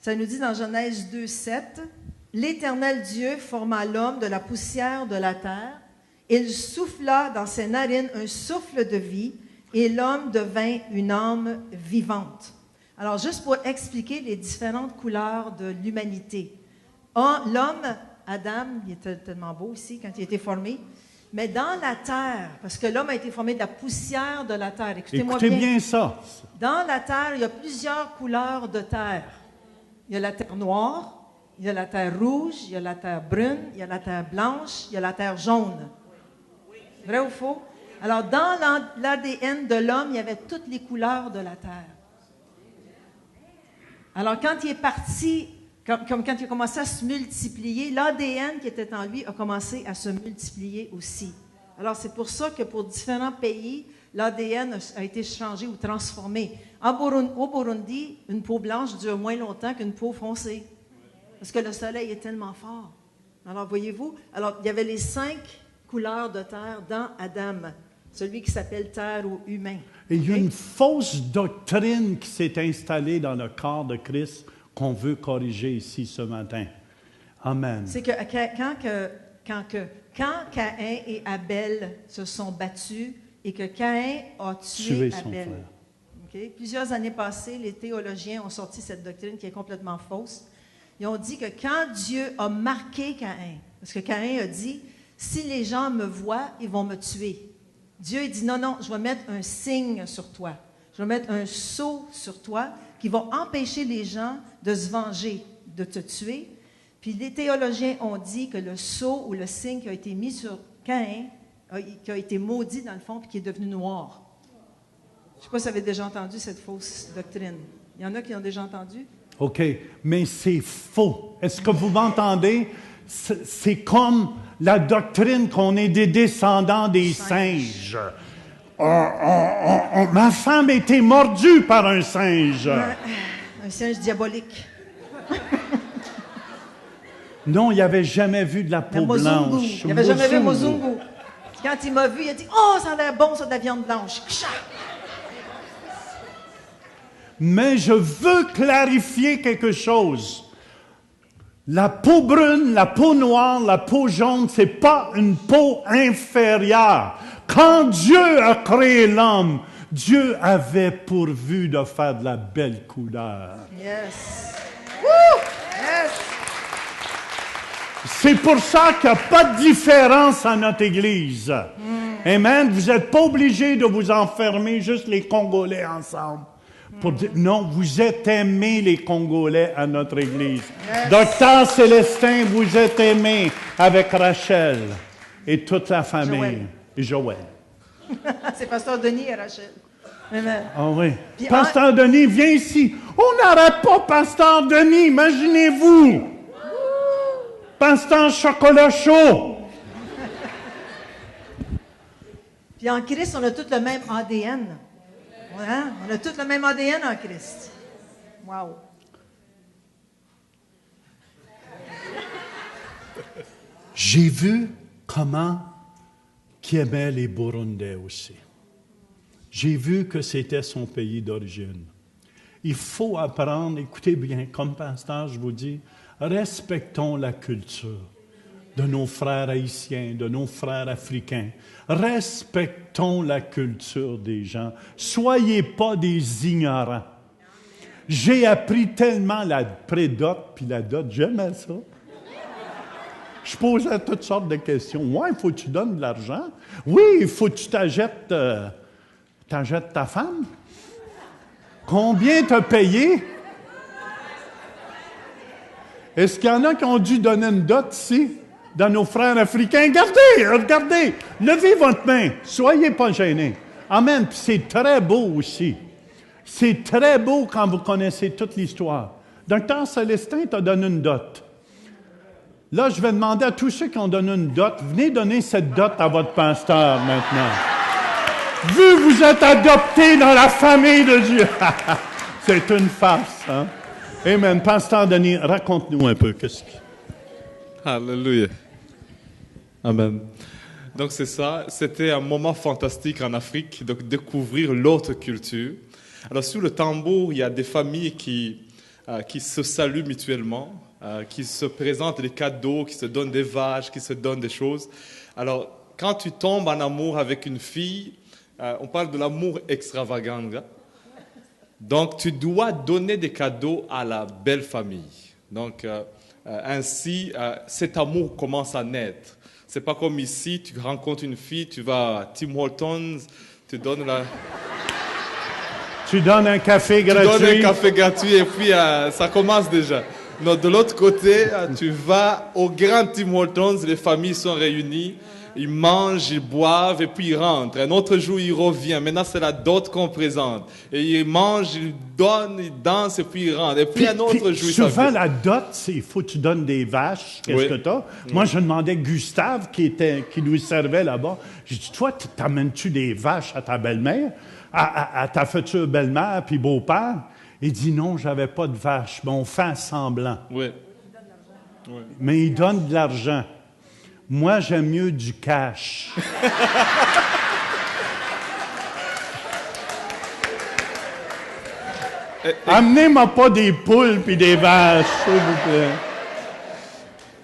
ça nous dit dans Genèse 2:7, « L'Éternel Dieu forma l'homme de la poussière de la terre. Il souffla dans ses narines un souffle de vie, et l'homme devint une âme vivante. » Alors, juste pour expliquer les différentes couleurs de l'humanité. L'homme, Adam, il était tellement beau ici quand il a été formé, mais dans la terre, parce que l'homme a été formé de la poussière de la terre. Écoutez-moi Écoutez bien. bien ça. Dans la terre, il y a plusieurs couleurs de terre. Il y a la terre noire, il y a la terre rouge, il y a la terre brune, il y a la terre blanche, il y a la terre jaune. Vrai ou faux? Alors, dans l'ADN de l'homme, il y avait toutes les couleurs de la terre. Alors, quand il est parti, comme quand il a commencé à se multiplier, l'ADN qui était en lui a commencé à se multiplier aussi. Alors, c'est pour ça que pour différents pays, l'ADN a été changé ou transformé. Au Burundi, une peau blanche dure moins longtemps qu'une peau foncée, parce que le soleil est tellement fort. Alors, voyez-vous, alors il y avait les 5 couleurs de terre dans Adam, celui qui s'appelle terre ou humain. Et il y a une fausse doctrine qui s'est installée dans le corps de Christ qu'on veut corriger ici ce matin. Amen. C'est que quand Caïn et Abel se sont battus et que Caïn a tué son Abel. frère. Okay? Plusieurs années passées, les théologiens ont sorti cette doctrine qui est complètement fausse. Ils ont dit que quand Dieu a marqué Caïn, parce que Caïn a dit, si les gens me voient, ils vont me tuer. Dieu a dit, non, je vais mettre un signe sur toi. Je vais mettre un sceau sur toi qui va empêcher les gens de se venger, de te tuer. Puis les théologiens ont dit que le sceau ou le signe qui a été mis sur Caïn, qui a été maudit dans le fond, puis qui est devenu noir. Je ne sais pas si vous avez déjà entendu cette fausse doctrine. Il y en a qui ont déjà entendu? OK, mais c'est faux. Est-ce que vous m'entendez? C'est comme la doctrine qu'on est des descendants des singes. Ma femme a été mordue par un singe. Un singe diabolique. Non, il n'avait jamais vu de la peau blanche. Il n'avait jamais vu Mozungu. Quand il m'a vu, il a dit « Oh, ça a l'air bon, ça, de la viande blanche. » Mais je veux clarifier quelque chose. La peau brune, la peau noire, la peau jaune, c'est pas une peau inférieure. Quand Dieu a créé l'homme, Dieu avait pourvu de faire de la belle couleur. Yes. Woo! Yes. C'est pour ça qu'il n'y a pas de différence à notre Église. Amen. Vous n'êtes pas obligés de vous enfermer juste les Congolais ensemble. Pour dire, non, vous êtes aimés, les Congolais, à notre Église. Yes. Docteur Célestin, vous êtes aimés avec Rachel et toute la famille. Joël. Et Joël. C'est Pasteur Denis et Rachel. Amen. Ah oui. Puis Pasteur Denis, viens ici. On n'arrête pas Pasteur Denis, imaginez-vous. Pasteur Chocolat Chaud. Puis en Christ, on a tous le même ADN. Hein? On a tous le même ADN en Christ. Wow. J'ai vu comment qu'il aimait les Burundais aussi. J'ai vu que c'était son pays d'origine. Il faut apprendre, écoutez bien, comme pasteur, je vous dis, respectons la culture de nos frères haïtiens, de nos frères africains. Respectons la culture des gens. Soyez pas des ignorants. J'ai appris tellement la prédot puis la dot, j'aimais ça. Je posais toutes sortes de questions. Ouais, il faut que tu donnes de l'argent. Oui, il faut que tu t'achètes ta femme. Combien t'as payé? Est-ce qu'il y en a qui ont dû donner une dot ici, dans nos frères africains? Regardez, levez votre main, soyez pas gênés. Amen, puis c'est très beau aussi. C'est très beau quand vous connaissez toute l'histoire. Docteur Célestin t'a donné une dot. Là, je vais demander à tous ceux qui ont donné une dot, venez donner cette dot à votre pasteur maintenant. Vu vous êtes adoptés dans la famille de Dieu. C'est une farce, hein? Amen. Pasteur Denis, raconte-nous un peu. Alléluia. Amen. Donc c'est ça, c'était un moment fantastique en Afrique, donc découvrir l'autre culture. Alors sur le tambour, il y a des familles qui se saluent mutuellement, qui se présentent des cadeaux, qui se donnent des vaches, qui se donnent des choses. Alors quand tu tombes en amour avec une fille, on parle de l'amour extravagant. Donc tu dois donner des cadeaux à la belle famille. Donc ainsi, cet amour commence à naître. C'est pas comme ici, tu rencontres une fille, tu vas à Tim Hortons, tu donnes Tu donnes un café gratuit. Tu donnes un café gratuit et puis ça commence déjà. Non, de l'autre côté, tu vas au grand Tim Hortons, les familles sont réunies, ils mangent, ils boivent et puis ils rentrent. Un autre jour, ils reviennent. Maintenant, c'est la dot qu'on présente. Et ils mangent, ils donnent, ils dansent et puis ils rentrent. Et puis un autre jour, souvent, la dot, il faut que tu donnes des vaches. Qu'est-ce que tu as? Moi, je demandais Gustave, qui nous servait là-bas. J'ai dit, toi, t'amènes-tu des vaches à ta belle-mère, à ta future belle-mère puis beau-père? Il dit, non, j'avais pas de vaches. Mais on fait semblant. Oui. Mais il donne de l'argent. Moi, j'aime mieux du cash. Amenez-moi pas des poules puis des vaches, s'il vous plaît.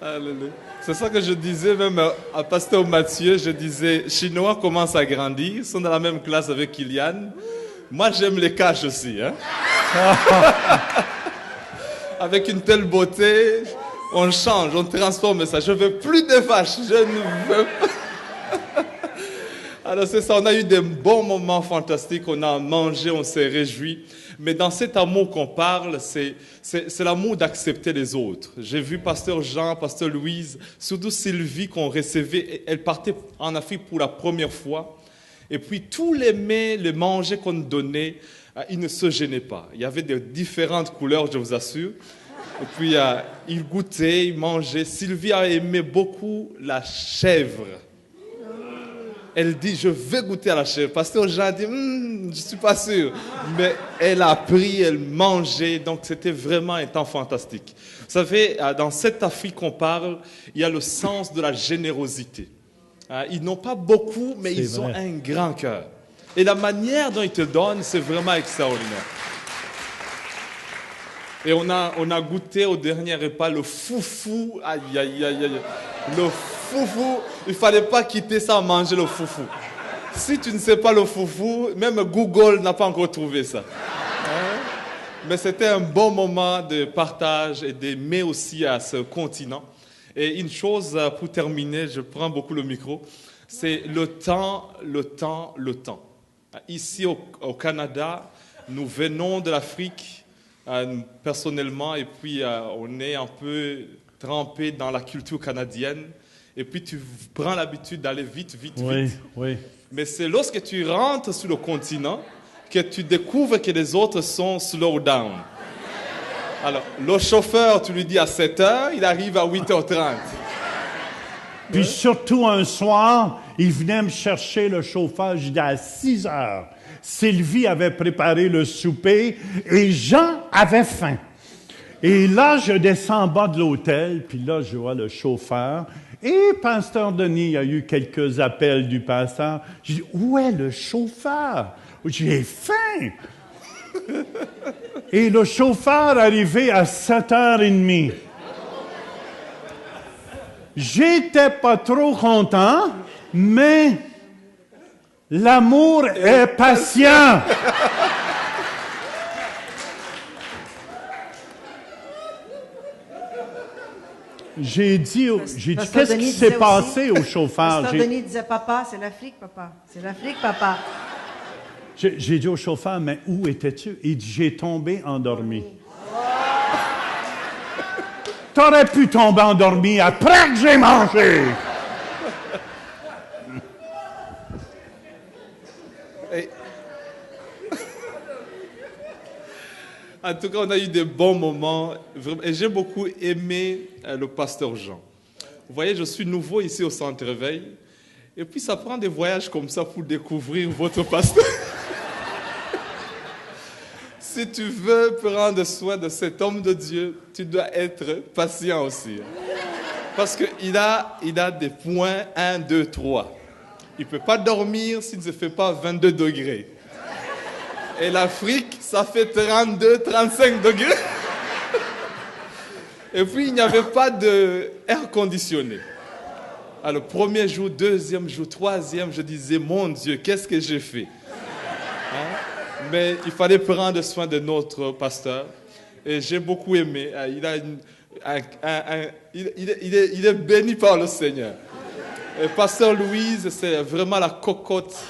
Alléluia. C'est ça que je disais même à Pasteur Mathieu. Je disais, Chinois commencent à grandir, ils sont dans la même classe avec Kylian. Moi, j'aime les cash aussi. Hein? Avec une telle beauté... On change, on transforme ça. Je ne veux plus de vaches, je ne veux pas. Alors c'est ça, on a eu des bons moments fantastiques, on a mangé, on s'est réjoui. Mais dans cet amour qu'on parle, c'est l'amour d'accepter les autres. J'ai vu Pasteur Jean, Pasteur Louise, surtout Sylvie qu'on recevait. Elle partait en Afrique pour la première fois. Et puis tous les mets, les manger qu'on donnait, ils ne se gênaient pas. Il y avait de différentes couleurs, je vous assure. Et puis, il goûtait, il mangeait. Sylvie a aimé beaucoup la chèvre. Elle dit, je vais goûter à la chèvre. Pasteur Jean a dit, je ne suis pas sûr. Mais elle a pris, elle mangeait. Donc, c'était vraiment un temps fantastique. Vous savez, dans cette Afrique qu'on parle, il y a le sens de la générosité. Ils n'ont pas beaucoup, mais ils ont un grand cœur. Et la manière dont ils te donnent, c'est vraiment extraordinaire. Et on a goûté au dernier repas le foufou. Aïe, aïe, aïe, aïe. Le foufou, il ne fallait pas quitter sans manger le foufou. Si tu ne sais pas le foufou, même Google n'a pas encore trouvé ça. Hein? Mais c'était un bon moment de partage et d'aimer aussi à ce continent. Et une chose pour terminer, je prends beaucoup le micro, c'est le temps. Ici au Canada, nous venons de l'Afrique. Personnellement, et puis on est un peu trempé dans la culture canadienne, et puis tu prends l'habitude d'aller vite. Oui. Mais c'est lorsque tu rentres sur le continent que tu découvres que les autres sont slow down. Alors, le chauffeur, tu lui dis à 7h, il arrive à 8h30. Puis surtout un soir, il venait me chercher le chauffeur, je dis à 6h. Sylvie avait préparé le souper et Jean avait faim. Et là, je descends en bas de l'hôtel, puis là, je vois le chauffeur. Et Pasteur Denis, il y a eu quelques appels du pasteur. Je dis, où est le chauffeur? J'ai faim. Et le chauffeur arrivé à 7h30. J'étais pas trop content, mais... L'amour est patient. J'ai dit, qu'est-ce qui s'est passé au chauffeur? Pasteur Denis disait, papa, c'est l'Afrique, papa. C'est l'Afrique, papa. J'ai dit au chauffeur, mais où étais-tu? Il dit, j'ai tombé endormi. T'aurais pu tomber endormi après que j'ai mangé. En tout cas, on a eu des bons moments. Et j'ai beaucoup aimé le pasteur Jean. Vous voyez, je suis nouveau ici au Centre Réveil. Et puis, ça prend des voyages comme ça pour découvrir votre pasteur. Si tu veux prendre soin de cet homme de Dieu, tu dois être patient aussi. Parce qu'il a des points 1, 2, 3. Il ne peut pas dormir s'il ne se fait pas 22 degrés. Et l'Afrique, ça fait 32, 35 degrés. Et puis, il n'y avait pas d'air conditionné. Alors, premier jour, deuxième jour, troisième, je disais, mon Dieu, qu'est-ce que j'ai fait? Mais il fallait prendre soin de notre pasteur. Et j'ai beaucoup aimé. Il est béni par le Seigneur. Et Pasteur Louise, c'est vraiment la cocotte.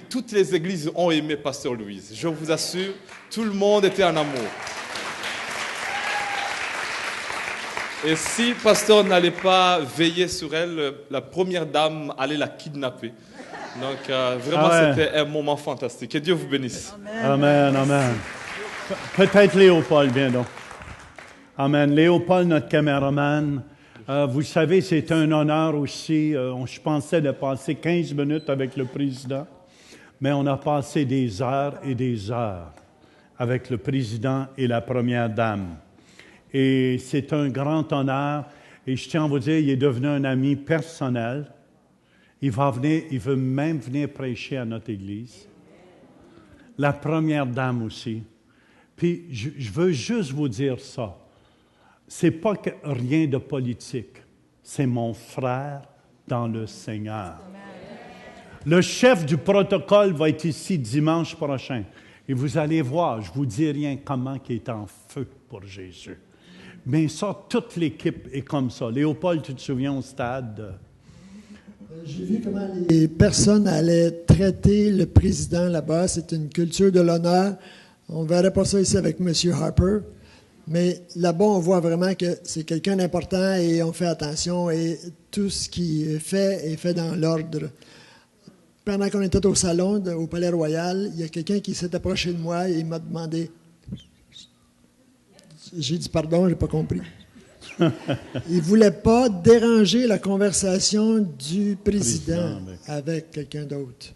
Toutes les églises ont aimé Pasteur Louise. Je vous assure, tout le monde était en amour. Et si Pasteur n'allait pas veiller sur elle, la première dame allait la kidnapper. Donc vraiment, c'était un moment fantastique. Que Dieu vous bénisse. Amen, amen. Peut-être Léopold, viens donc. Amen. Léopold, notre caméraman. Vous savez, c'est un honneur aussi. Je pensais de passer 15 minutes avec le président, mais on a passé des heures et des heures avec le président et la première dame. Et c'est un grand honneur. Et je tiens à vous dire, il est devenu un ami personnel. Il veut même venir prêcher à notre église. La première dame aussi. Puis, je veux juste vous dire ça. C'est pas rien de politique. C'est mon frère dans le Seigneur. Le chef du protocole va être ici dimanche prochain. Et vous allez voir, je vous dis rien, comment il est en feu pour Jésus. Mais ça, toute l'équipe est comme ça. Léopold, tu te souviens au stade? J'ai vu comment les personnes allaient traiter le président là-bas. C'est une culture de l'honneur. On ne verrait pas ça ici avec M. Harper. Mais là-bas, on voit vraiment que c'est quelqu'un d'important et on fait attention. Et tout ce qui est fait dans l'ordre. Pendant qu'on était au salon, au Palais Royal, il y a quelqu'un qui s'est approché de moi et il m'a demandé... J'ai dit pardon, je n'ai pas compris. Il ne voulait pas déranger la conversation du président avec quelqu'un d'autre.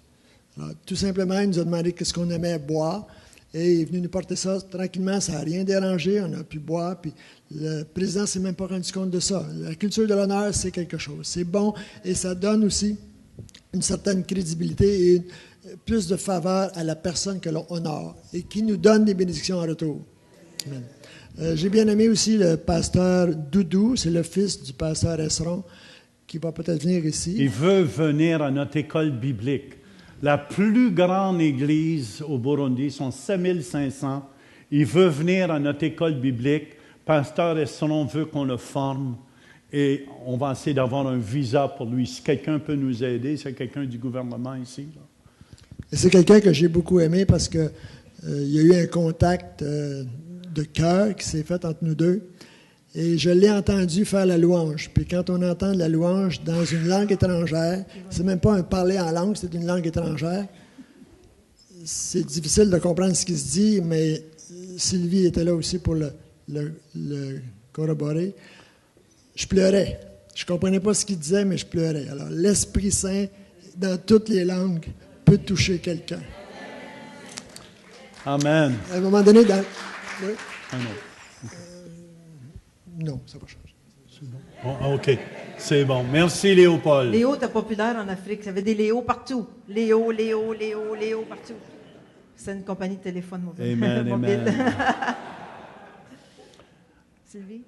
Alors, tout simplement, il nous a demandé qu'est-ce qu'on aimait boire et il est venu nous porter ça tranquillement. Ça n'a rien dérangé, on a pu boire. Puis le président ne s'est même pas rendu compte de ça. La culture de l'honneur, c'est quelque chose. C'est bon et ça donne aussi une certaine crédibilité et plus de faveur à la personne que l'on honore et qui nous donne des bénédictions en retour. Amen. J'ai bien aimé aussi le pasteur Doudou, c'est le fils du pasteur Esseron, qui va peut-être venir ici. Il veut venir à notre école biblique. La plus grande église au Burundi, sont 7500. Il veut venir à notre école biblique. Pasteur Esseron veut qu'on le forme et on va essayer d'avoir un visa pour lui. Si quelqu'un peut nous aider, c'est quelqu'un du gouvernement ici. Là. Et c'est quelqu'un que j'ai beaucoup aimé parce qu'il y a eu un contact... de cœur qui s'est fait entre nous deux. Et je l'ai entendu faire la louange. Puis quand on entend la louange dans une langue étrangère, c'est même pas un parler en langue, c'est une langue étrangère. C'est difficile de comprendre ce qui se dit, mais Sylvie était là aussi pour le corroborer. Je pleurais. Je ne comprenais pas ce qu'il disait, mais je pleurais. Alors, l'Esprit Saint, dans toutes les langues, peut toucher quelqu'un. Amen. À un moment donné, oui. Non, ça va changer. C'est bon. Oh, OK. C'est bon. Merci, Léopold. Léo était populaire en Afrique. Il y avait des Léo partout. Léo partout. C'est une compagnie de téléphone mobile. Amen, amen. Sylvie?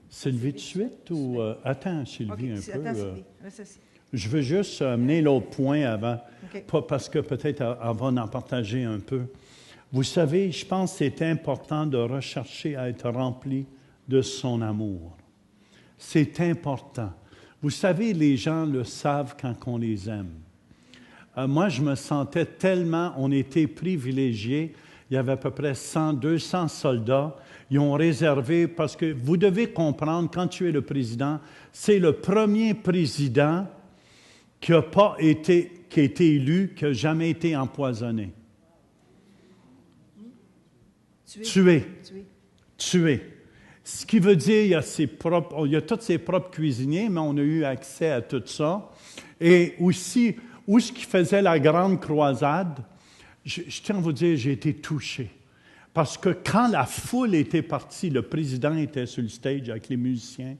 Sylvie de suite ou... attends, Sylvie, okay, un peu. Attends, Sylvie. Reste assis. Je veux juste amener l'autre point avant, okay. Pas parce que peut-être avant d'en partager un peu. Vous savez, je pense que c'est important de rechercher à être rempli de son amour. C'est important. Vous savez, les gens le savent quand on les aime. Moi, je me sentais tellement, on était privilégiés. Il y avait à peu près 100, 200 soldats. Ils ont réservé, parce que vous devez comprendre, quand tu es le président, c'est le premier président qui a été élu, qui n'a jamais été empoisonné. Tué. Ce qui veut dire il y a tous ses propres cuisiniers, mais on a eu accès à tout ça. Et aussi, où ce qui faisait la grande croisade, je tiens à vous dire, j'ai été touché. Parce que quand la foule était partie, le président était sur le stage avec les musiciens.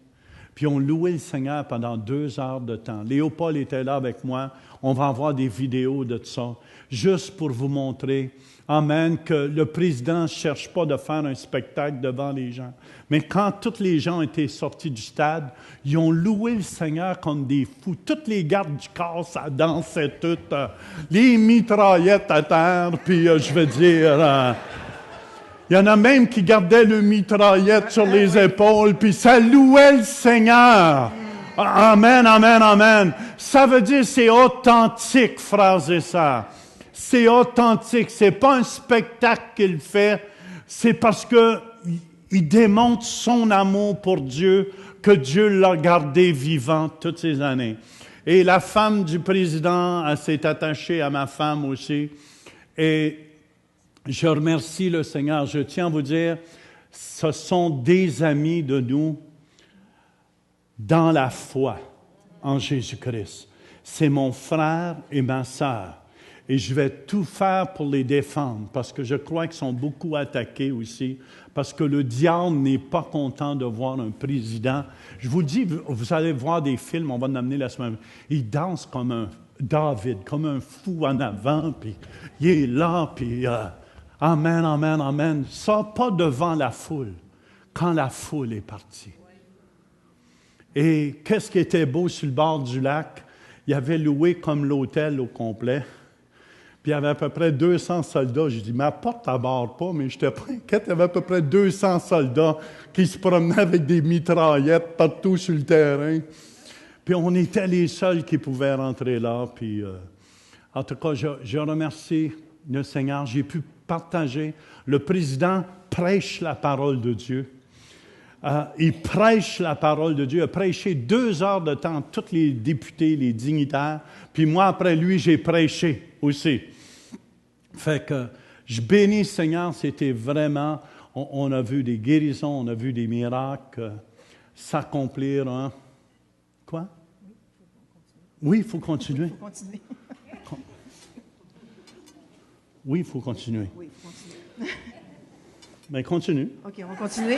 Puis on louait le Seigneur pendant 2 heures de temps. Léopold était là avec moi. On va avoir des vidéos de ça, juste pour vous montrer, amen, que le président ne cherche pas de faire un spectacle devant les gens. Mais quand tous les gens étaient sortis du stade, ils ont loué le Seigneur comme des fous. Toutes les gardes du corps, ça dansait tout. Les mitraillettes à terre, puis je veux dire... il y en a même qui gardaient le mitraillette sur les épaules, puis ça louait le Seigneur. Amen, amen, amen. Ça veut dire c'est authentique, frères et sœurs. C'est authentique. C'est pas un spectacle qu'il fait. C'est parce que il démontre son amour pour Dieu, que Dieu l'a gardé vivant toutes ces années. Et la femme du président, elle s'est attachée à ma femme aussi. Et je remercie le Seigneur. Je tiens à vous dire, ce sont des amis de nous dans la foi en Jésus-Christ. C'est mon frère et ma sœur. Et je vais tout faire pour les défendre parce que je crois qu'ils sont beaucoup attaqués aussi. Parce que le diable n'est pas content de voir un président. Je vous dis, vous allez voir des films, on va en amener la semaine. Il danse comme un David, comme un fou en avant, puis il est là, puis... Amen, amen, amen. Ça, pas devant la foule, quand la foule est partie. Et qu'est-ce qui était beau sur le bord du lac? Il y avait loué comme l'hôtel au complet. Puis il y avait à peu près 200 soldats. J'ai dit, ma porte n'aborde pas, mais je n'étais pas inquiète. Il y avait à peu près 200 soldats qui se promenaient avec des mitraillettes partout sur le terrain. Puis on était les seuls qui pouvaient rentrer là. Puis, en tout cas, je remercie le Seigneur. J'ai pu partager. Le président prêche la parole de Dieu. Il prêche la parole de Dieu. Il a prêché 2 heures de temps, tous les députés, les dignitaires. Puis moi, après lui, j'ai prêché aussi. Fait que je bénis le Seigneur. C'était vraiment... On a vu des guérisons, on a vu des miracles s'accomplir. Hein? Quoi? Oui, il faut continuer. Il faut continuer. Oui, il faut continuer. Oui, il faut continuer. Bien, continue. OK, on va continuer.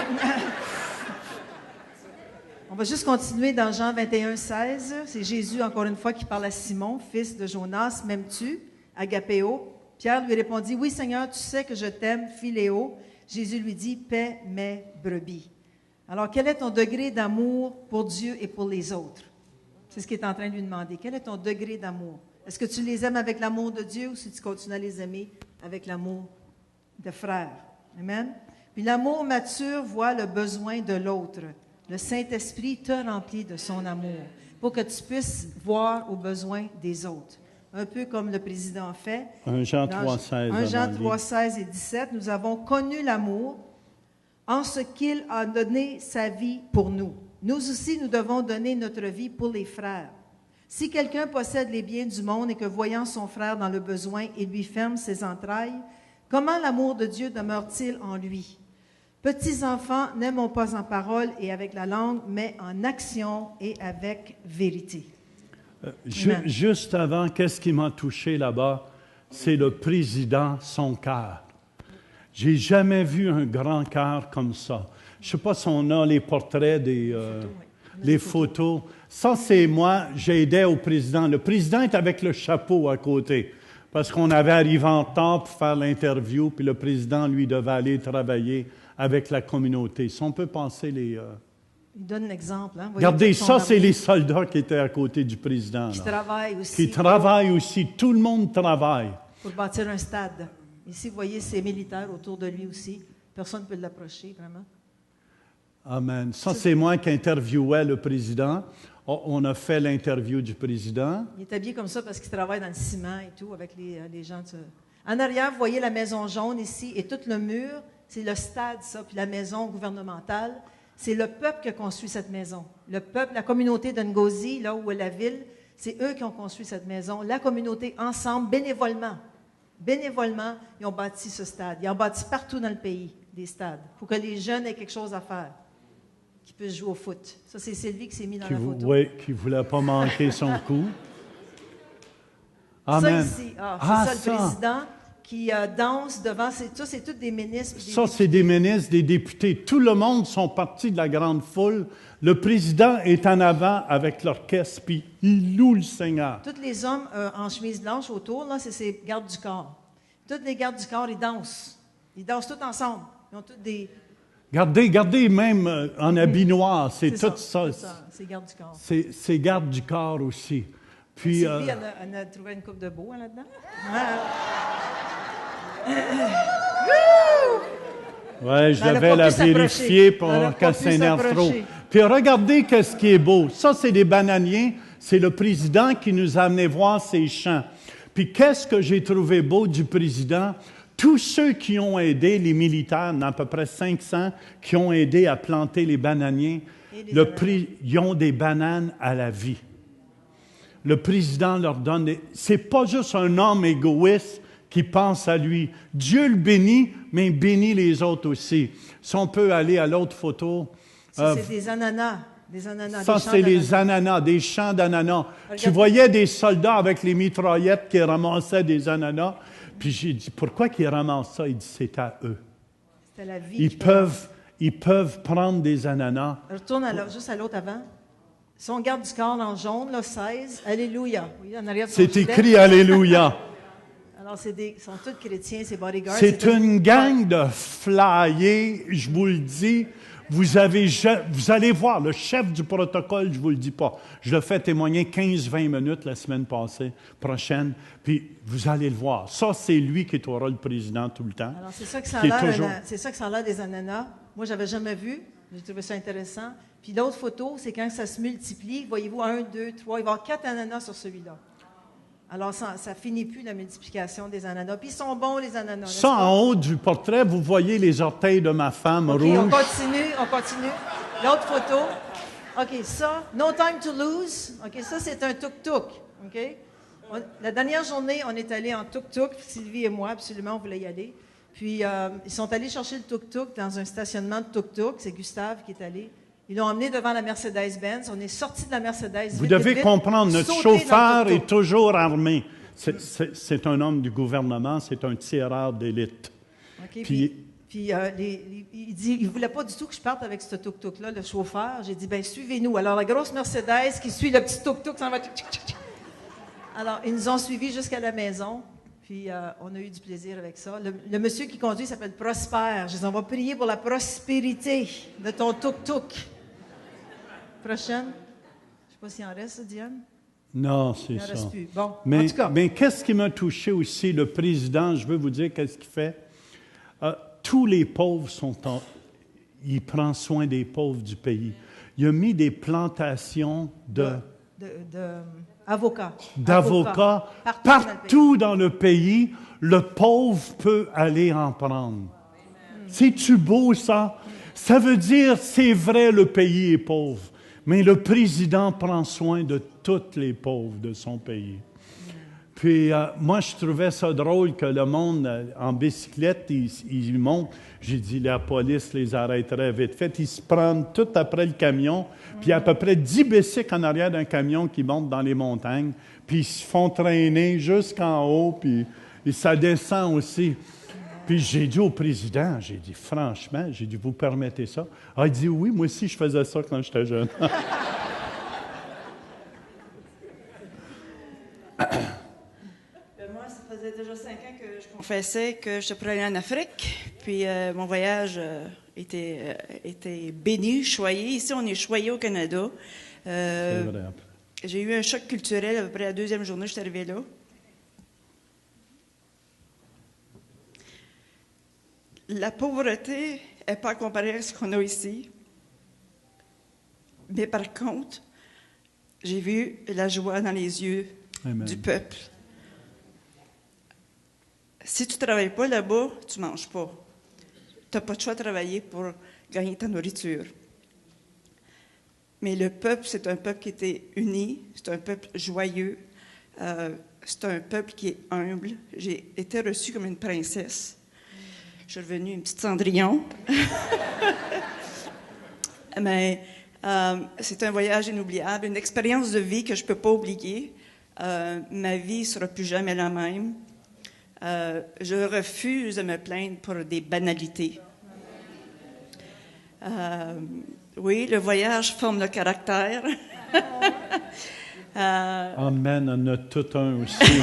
On va juste continuer dans Jean 21, 16. C'est Jésus, encore une fois, qui parle à Simon, fils de Jonas. M'aimes-tu? Agapéo. Pierre lui répondit, oui, Seigneur, tu sais que je t'aime, Philéo. Jésus lui dit, paie mes brebis. Alors, quel est ton degré d'amour pour Dieu et pour les autres? C'est ce qu'il est en train de lui demander. Quel est ton degré d'amour? Est-ce que tu les aimes avec l'amour de Dieu ou si tu continues à les aimer avec l'amour de frères? Amen. Puis l'amour mature voit le besoin de l'autre. Le Saint-Esprit te remplit de son amour pour que tu puisses voir aux besoins des autres. Un peu comme le président a fait. 1 Jean 3,16. 1 Jean 3,16 et 17, nous avons connu l'amour en ce qu'il a donné sa vie pour nous. Nous aussi, nous devons donner notre vie pour les frères. Si quelqu'un possède les biens du monde et que voyant son frère dans le besoin, il lui ferme ses entrailles, comment l'amour de Dieu demeure-t-il en lui? Petits enfants, n'aimons pas en parole et avec la langue, mais en action et avec vérité. Juste avant, qu'est-ce qui m'a touché là-bas? C'est le président, son cœur. J'ai jamais vu un grand cœur comme ça. Je ne sais pas si on a les portraits, les photos. Ça, c'est moi, j'aidais au président. Le président est avec le chapeau à côté, parce qu'on avait arrivé en retard pour faire l'interview, puis le président, lui, devait aller travailler avec la communauté. Si on peut penser les... Il donne l'exemple. Hein? Regardez, ça, c'est les soldats qui étaient à côté du président. Qui travaillent aussi. Qui travaillent aussi. Tout le monde travaille. Pour bâtir un stade. Ici, vous voyez ces militaires autour de lui aussi. Personne ne peut l'approcher, vraiment. Amen. Ça, c'est moi qui interviewais le président. On a fait l'interview du président. Il est habillé comme ça parce qu'il travaille dans le ciment et tout, avec les gens. En arrière, vous voyez la maison jaune ici, et tout le mur, c'est le stade, ça, puis la maison gouvernementale. C'est le peuple qui a construit cette maison. Le peuple, la communauté de Ngozi, là où est la ville, c'est eux qui ont construit cette maison. La communauté, ensemble, bénévolement, ils ont bâti ce stade. Ils ont bâti partout dans le pays des stades pour que les jeunes aient quelque chose à faire, qu'ils puissent jouer au foot. Ça, c'est Sylvie qui s'est mis dans la photo. Oui, qui ne voulait pas manquer son coup. Amen. Ça ici, c'est ça le président. qui dansent devant. Ça, c'est tous des ministres. Ça, c'est des ministres, des députés. Tout le monde sont partis de la grande foule. Le président est en avant avec l'orchestre, puis il loue le Seigneur. Tous les hommes en chemise blanche autour, là, c'est ces gardes du corps. Tous les gardes du corps, ils dansent. Ils dansent tous ensemble. Ils ont tous des... Regardez même en habit noir, c'est tout ça. C'est gardes du corps. C'est garde du corps aussi. Puis, Sylvie, elle a trouvé une coupe de beau là-dedans. Oui, je Elle a devais pas la pu s'approcher. vérifier pour Elle a pas qu'elle pu s'énerve trop. s'approcher. Puis regardez qu'est-ce qui est beau. Ça, c'est des bananiers. C'est le président qui nous a amené voir ces champs. Puis qu'est-ce que j'ai trouvé beau du président? Tous ceux qui ont aidé, les militaires, il y en a à peu près 500, qui ont aidé à planter les bananiers, ils ont des bananes à la vie. Le président leur donne des... C'est pas juste un homme égoïste qui pense à lui. Dieu le bénit, mais il bénit les autres aussi. Si on peut aller à l'autre photo. Ça, c'est des ananas. Des ananas. Ça, c'est des ananas, des champs d'ananas. Tu voyais des soldats avec les mitraillettes qui ramassaient des ananas. Puis j'ai dit, pourquoi qu'ils ramassent ça? Il dit, c'est à eux. C'est à la vie. Ils peuvent prendre des ananas. Retourne juste à l'autre avant. Si on garde du corps en jaune, là, 16, Alléluia. Oui, en arrière de son C'est gilet. écrit Alléluia. Alors, ils sont tous chrétiens, ces bodyguards. C'est une gang de flyers, je vous le dis. Vous allez voir, le chef du protocole, je ne vous le dis pas. Je le fais témoigner 15-20 minutes la semaine prochaine, puis vous allez le voir. Ça, c'est lui qui est au rôle président tout le temps. Alors, c'est ça que ça a l'air des ananas. Moi, je n'avais jamais vu. J'ai trouvé ça intéressant. Puis l'autre photo, c'est quand ça se multiplie. Voyez-vous, 1, 2, 3, il va y avoir 4 ananas sur celui-là. Alors, ça ne finit plus la multiplication des ananas. Puis ils sont bons, les ananas. Ça, en haut du portrait, vous voyez les orteils de ma femme rouge. On continue. L'autre photo. OK, ça, no time to lose. OK, ça, c'est un tuk-tuk. OK? La dernière journée, on est allé en tuk-tuk, Sylvie et moi, absolument, on voulait y aller. Puis, ils sont allés chercher le tuk-tuk dans un stationnement de tuk-tuk. C'est Gustave qui est allé. Ils l'ont emmené devant la Mercedes-Benz. On est sorti de la Mercedes. Vous devez comprendre, notre chauffeur est toujours armé. C'est un homme du gouvernement, c'est un tireur d'élite. OK, puis il ne voulait pas du tout que je parte avec ce tuk-tuk-là, le chauffeur. J'ai dit, bien, suivez-nous. Alors, la grosse Mercedes qui suit le petit tuk-tuk, ça va... Alors, ils nous ont suivis jusqu'à la maison. Puis, on a eu du plaisir avec ça. Le monsieur qui conduit s'appelle Prosper. Je dis, on va prier pour la prospérité de ton tuk-tuk. Prochaine. Je ne sais pas s'il en reste, Diane. Non, c'est ça. Il n'en reste plus. Bon, mais, en tout cas. Mais qu'est-ce qui m'a touché aussi, le président, je veux vous dire qu'est-ce qu'il fait. Tous les pauvres il prend soin des pauvres du pays. Il a mis des plantations d'avocats partout dans le pays. Le pauvre peut aller en prendre. C'est-tu beau, ça? Ça veut dire, c'est vrai, le pays est pauvre, mais le président prend soin de tous les pauvres de son pays. Puis, moi, je trouvais ça drôle que le monde, en bicyclette, ils montent. J'ai dit, la police les arrêterait vite fait. Ils se prennent tout après le camion, puis il y a à peu près 10 bicycles en arrière d'un camion qui monte dans les montagnes, puis ils se font traîner jusqu'en haut, puis ça descend aussi. Puis j'ai dit au président, j'ai dit, franchement, vous permettez ça? Ah, il dit, oui, moi aussi, je faisais ça quand j'étais jeune. Moi, ça faisait déjà 5 ans que je confessais que je pourrais aller en Afrique. Puis mon voyage était béni, choyé. Ici, on est choyé au Canada. C'est vrai. J'ai eu un choc culturel à peu près la deuxième journée que je suis arrivée là. La pauvreté n'est pas comparée à ce qu'on a ici. Mais par contre, j'ai vu la joie dans les yeux Amen. du peuple. Si tu ne travailles pas là-bas, tu ne manges pas. Tu n'as pas de choix de travailler pour gagner ta nourriture. Mais le peuple, c'est un peuple qui était uni, c'est un peuple joyeux, c'est un peuple qui est humble. J'ai été reçue comme une princesse. Je suis revenue une petite Cendrillon. Mais c'est un voyage inoubliable, une expérience de vie que je ne peux pas oublier. Ma vie ne sera plus jamais la même. Je refuse de me plaindre pour des banalités. Oui, le voyage forme le caractère. Amen, on a tout un aussi.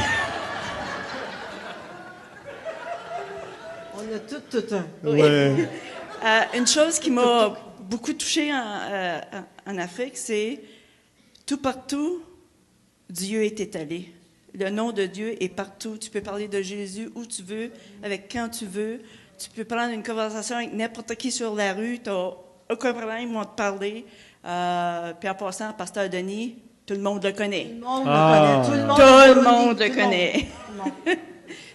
On a tout un. Oui. Ouais. Une chose qui m'a beaucoup touchée en Afrique, c'est tout partout, Dieu est étalé. Le nom de Dieu est partout. Tu peux parler de Jésus où tu veux, avec quand tu veux. Tu peux prendre une conversation avec n'importe qui sur la rue. Tu n'as aucun problème, ils vont te parler. Puis en passant, Pasteur Denis, tout le monde le connaît. Tout le monde le connaît. Tout le monde le connaît.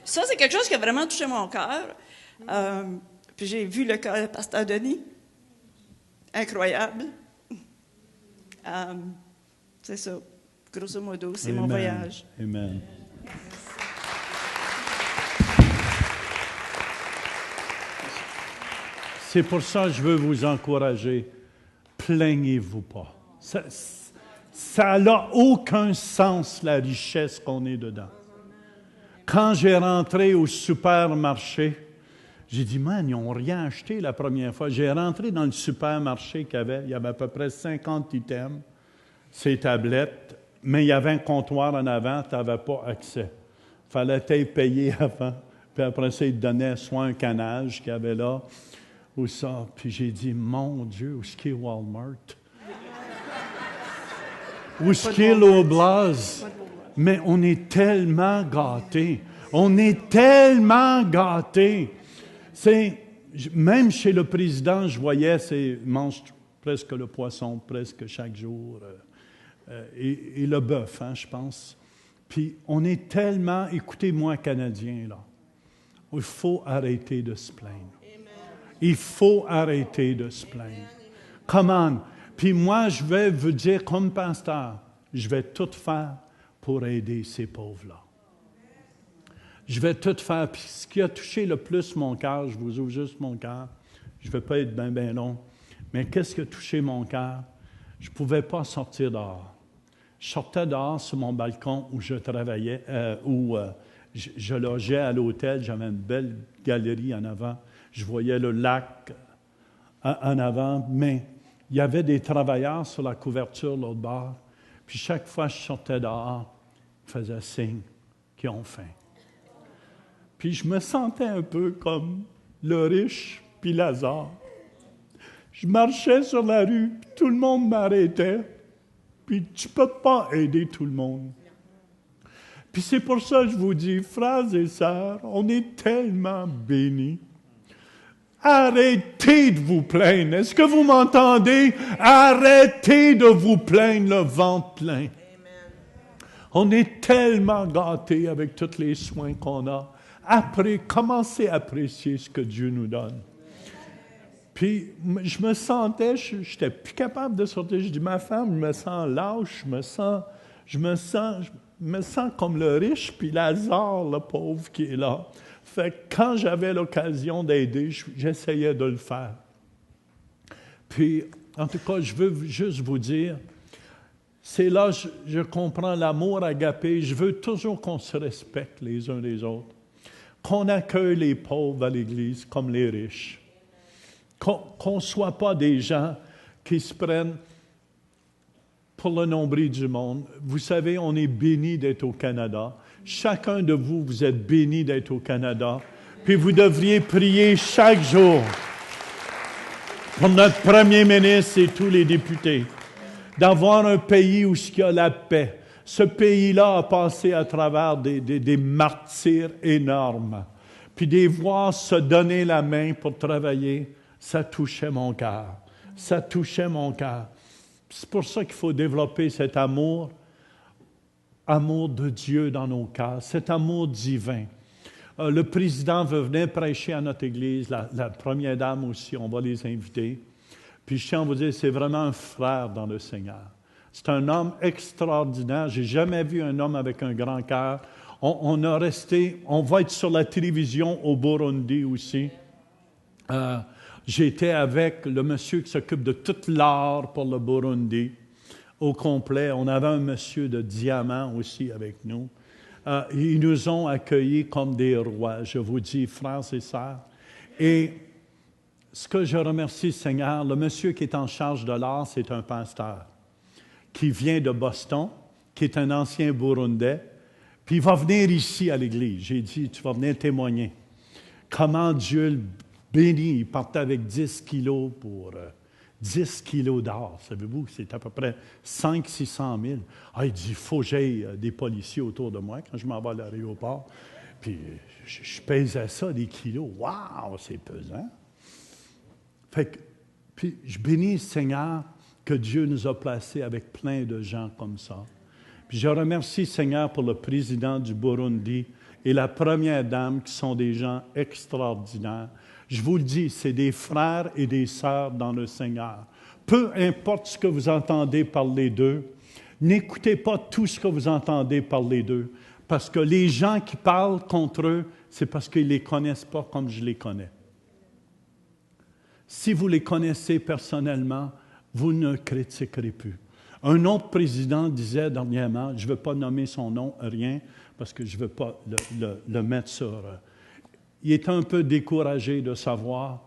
Ça, c'est quelque chose qui a vraiment touché mon cœur. Puis j'ai vu le cœur de Pasteur Denis. Incroyable. C'est ça. Grosso modo, c'est mon voyage. Amen. C'est pour ça que je veux vous encourager. Plaignez-vous pas. Ça n'a aucun sens, la richesse qu'on est dedans. Quand j'ai rentré au supermarché, j'ai dit, man, ils n'ont rien acheté la première fois. J'ai rentré dans le supermarché il y avait à peu près 50 items, ces tablettes, mais il y avait un comptoir en avant, tu n'avais pas accès. Il fallait être payé avant, puis après ça, ils te donnaient soit un canage qu'il y avait là, ou ça. Puis j'ai dit, mon Dieu, où est-ce qu'il est Walmart? Où est-ce qu'il est l'Oblast? Mais on est tellement gâtés. On est tellement gâtés. Même chez le président, je voyais, il mange presque le poisson, presque chaque jour, et le bœuf, hein, je pense. Puis on est tellement, écoutez-moi, Canadiens, là, il faut arrêter de se plaindre. Il faut arrêter de se plaindre. Come on. Puis moi, je vais vous dire, comme pasteur, je vais tout faire pour aider ces pauvres-là. Je vais tout faire. Puis ce qui a touché le plus mon cœur, je vous ouvre juste mon cœur, je ne vais pas être bien long, mais qu'est-ce qui a touché mon cœur? Je ne pouvais pas sortir dehors. Je sortais dehors sur mon balcon où je travaillais, où je logeais à l'hôtel, j'avais une belle galerie en avant, je voyais le lac en avant, mais il y avait des travailleurs sur la couverture l'autre bord, puis chaque fois que je sortais dehors, ils faisaient signe qu'ils ont faim. Puis je me sentais un peu comme le riche puis Lazare. Je marchais sur la rue, puis tout le monde m'arrêtait, puis tu ne peux pas aider tout le monde. Puis c'est pour ça que je vous dis, frères et sœurs, on est tellement bénis. Arrêtez de vous plaindre. Est-ce que vous m'entendez? Arrêtez de vous plaindre le ventre plein. On est tellement gâtés avec tous les soins qu'on a. Commencez à apprécier ce que Dieu nous donne. Puis, je me sentais, je n'étais plus capable de sortir. Je dis, ma femme, je me sens lâche, je me sens comme le riche, puis Lazare, le pauvre qui est là. Fait que quand j'avais l'occasion d'aider, j'essayais de le faire. Puis, en tout cas, je veux juste vous dire, c'est là que je comprends l'amour agapé. Je veux toujours qu'on se respecte les uns les autres, qu'on accueille les pauvres à l'Église comme les riches, qu'on ne soit pas des gens qui se prennent pour le nombril du monde. Vous savez, on est bénis d'être au Canada. Chacun de vous, vous êtes bénis d'être au Canada. Puis vous devriez prier chaque jour pour notre premier ministre et tous les députés, d'avoir un pays où il y a la paix. Ce pays-là a passé à travers des martyrs énormes. Puis des voir se donner la main pour travailler, ça touchait mon cœur. Ça touchait mon cœur. C'est pour ça qu'il faut développer cet amour de Dieu dans nos cœurs, cet amour divin. Le président veut venir prêcher à notre Église, la première dame aussi, on va les inviter. Puis je tiens à vous dire, c'est vraiment un frère dans le Seigneur. C'est un homme extraordinaire. Je n'ai jamais vu un homme avec un grand cœur. On va être sur la télévision au Burundi aussi. J'étais avec le monsieur qui s'occupe de tout l'art pour le Burundi au complet. On avait un monsieur de diamant aussi avec nous. Ils nous ont accueillis comme des rois, je vous dis, frères et sœurs. Et ce que je remercie, Seigneur, le monsieur qui est en charge de l'art, c'est un pasteur qui vient de Boston, qui est un ancien Burundais, puis il va venir ici à l'Église. J'ai dit, tu vas venir témoigner. Comment Dieu le bénit. Il partait avec 10 kilos pour 10 kilos d'or. Savez-vous, c'est à peu près 500-600 000. Ah, il dit, il faut que j'aie des policiers autour de moi quand je m'en vais à l'aéroport. Puis je pesais ça, des kilos. Waouh, c'est pesant. Fait que, puis je bénis le Seigneur que Dieu nous a placés avec plein de gens comme ça. Puis je remercie Seigneur pour le président du Burundi et la première dame qui sont des gens extraordinaires. Je vous le dis, c'est des frères et des sœurs dans le Seigneur. Peu importe ce que vous entendez parler d'eux, n'écoutez pas tout ce que vous entendez parler d'eux, parce que les gens qui parlent contre eux, c'est parce qu'ils ne les connaissent pas comme je les connais. Si vous les connaissez personnellement, vous ne critiquerez plus. Un autre président disait dernièrement, je ne veux pas nommer son nom, rien, parce que je ne veux pas le mettre sur... il est un peu découragé de savoir.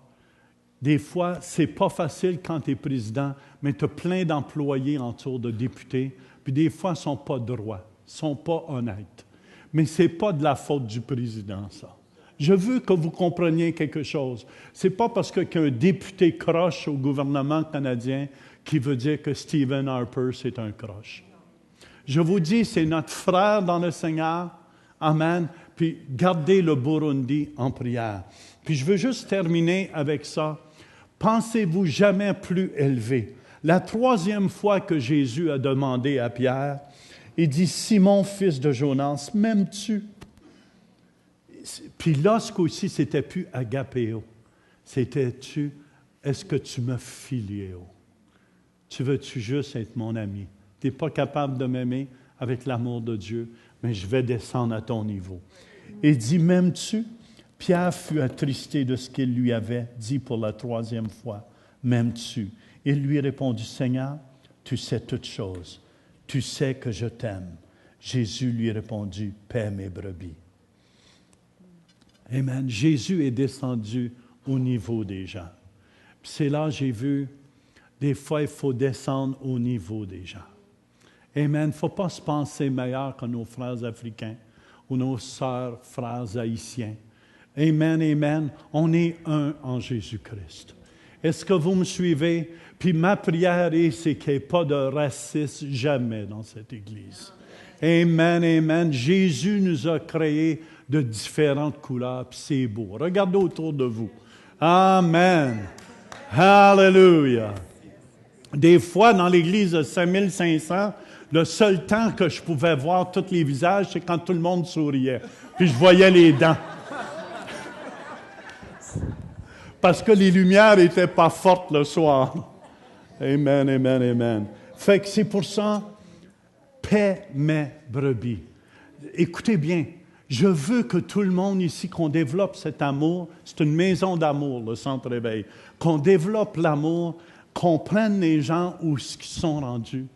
Des fois, ce n'est pas facile quand tu es président, mais tu as plein d'employés autour de députés, puis des fois, ils ne sont pas droits, ils ne sont pas honnêtes. Mais ce n'est pas de la faute du président, ça. Je veux que vous compreniez quelque chose. Ce n'est pas parce qu'un député croche au gouvernement canadien qui veut dire que Stephen Harper, c'est un croche. Je vous dis, c'est notre frère dans le Seigneur. Amen. Puis gardez le Burundi en prière. Puis je veux juste terminer avec ça. Pensez-vous jamais plus élevé. La troisième fois que Jésus a demandé à Pierre, il dit, « Simon, fils de Jonas, m'aimes-tu? » Puis lorsque aussi, c'était plus agapéo. C'était-tu, est-ce que tu me filiéo? Tu veux-tu juste être mon ami? Tu n'es pas capable de m'aimer avec l'amour de Dieu, mais je vais descendre à ton niveau. Et dit, m'aimes-tu? Pierre fut attristé de ce qu'il lui avait dit pour la troisième fois. M'aimes-tu? Il lui répondit, Seigneur, tu sais toutes choses. Tu sais que je t'aime. Jésus lui répondit, paie mes brebis. Amen. Jésus est descendu au niveau des gens. Puis c'est là que j'ai vu, des fois, il faut descendre au niveau des gens. Amen. Il ne faut pas se penser meilleur que nos frères africains ou nos sœurs, frères haïtiens. Amen, amen. On est un en Jésus-Christ. Est-ce que vous me suivez? Puis ma prière c'est qu'il n'y ait pas de racisme jamais dans cette Église. Amen, amen. Jésus nous a créés de différentes couleurs, puis c'est beau. Regardez autour de vous. Amen. Hallelujah. Des fois, dans l'Église de 5500, le seul temps que je pouvais voir tous les visages, c'est quand tout le monde souriait. Puis je voyais les dents. Parce que les lumières n'étaient pas fortes le soir. Amen, amen, amen. Fait que c'est pour ça, paie mes brebis. Écoutez bien, je veux que tout le monde ici, qu'on développe cet amour. C'est une maison d'amour, le Centre Éveil. Qu'on développe l'amour, qu'on prenne les gens où ils sont rendus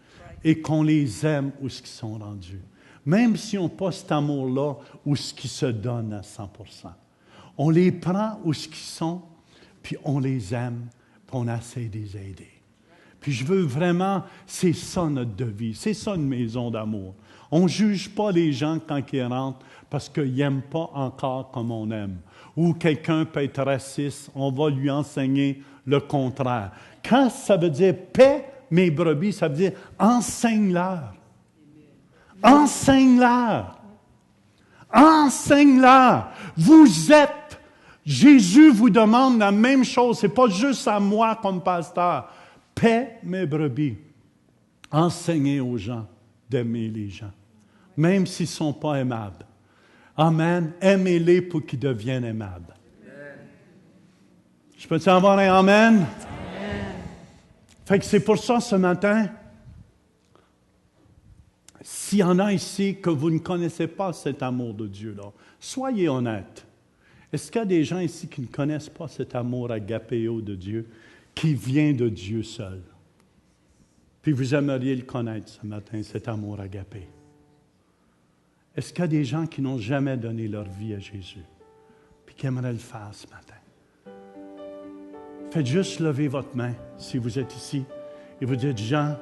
et qu'on les aime où ils sont rendus. Même s'ils n'ont pas cet amour-là, où ce qui se donne à 100%. On les prend où ce qu'ils sont, puis on les aime, puis on essaie de les aider. Puis je veux vraiment, c'est ça notre devise, c'est ça une maison d'amour. On ne juge pas les gens quand ils rentrent parce qu'ils n'aiment pas encore comme on aime. Ou quelqu'un peut être raciste, on va lui enseigner le contraire. Quand ça veut dire « paie mes brebis », ça veut dire « enseigne-leur ». Enseigne-leur. Enseigne-leur. Vous êtes, Jésus vous demande la même chose, ce n'est pas juste à moi comme pasteur. Paie mes brebis. Enseignez aux gens d'aimer les gens, même s'ils ne sont pas aimables. Amen. Aimez-les pour qu'ils deviennent aimables. Amen. Je peux-tu avoir un amen? Amen. Fait que c'est pour ça ce matin, s'il y en a ici que vous ne connaissez pas cet amour de Dieu-là, soyez honnêtes. Est-ce qu'il y a des gens ici qui ne connaissent pas cet amour agapéo de Dieu, qui vient de Dieu seul? Puis vous aimeriez le connaître ce matin, cet amour agapé. Est-ce qu'il y a des gens qui n'ont jamais donné leur vie à Jésus, puis qui aimeraient le faire ce matin? Faites juste lever votre main si vous êtes ici et vous dites, Jean,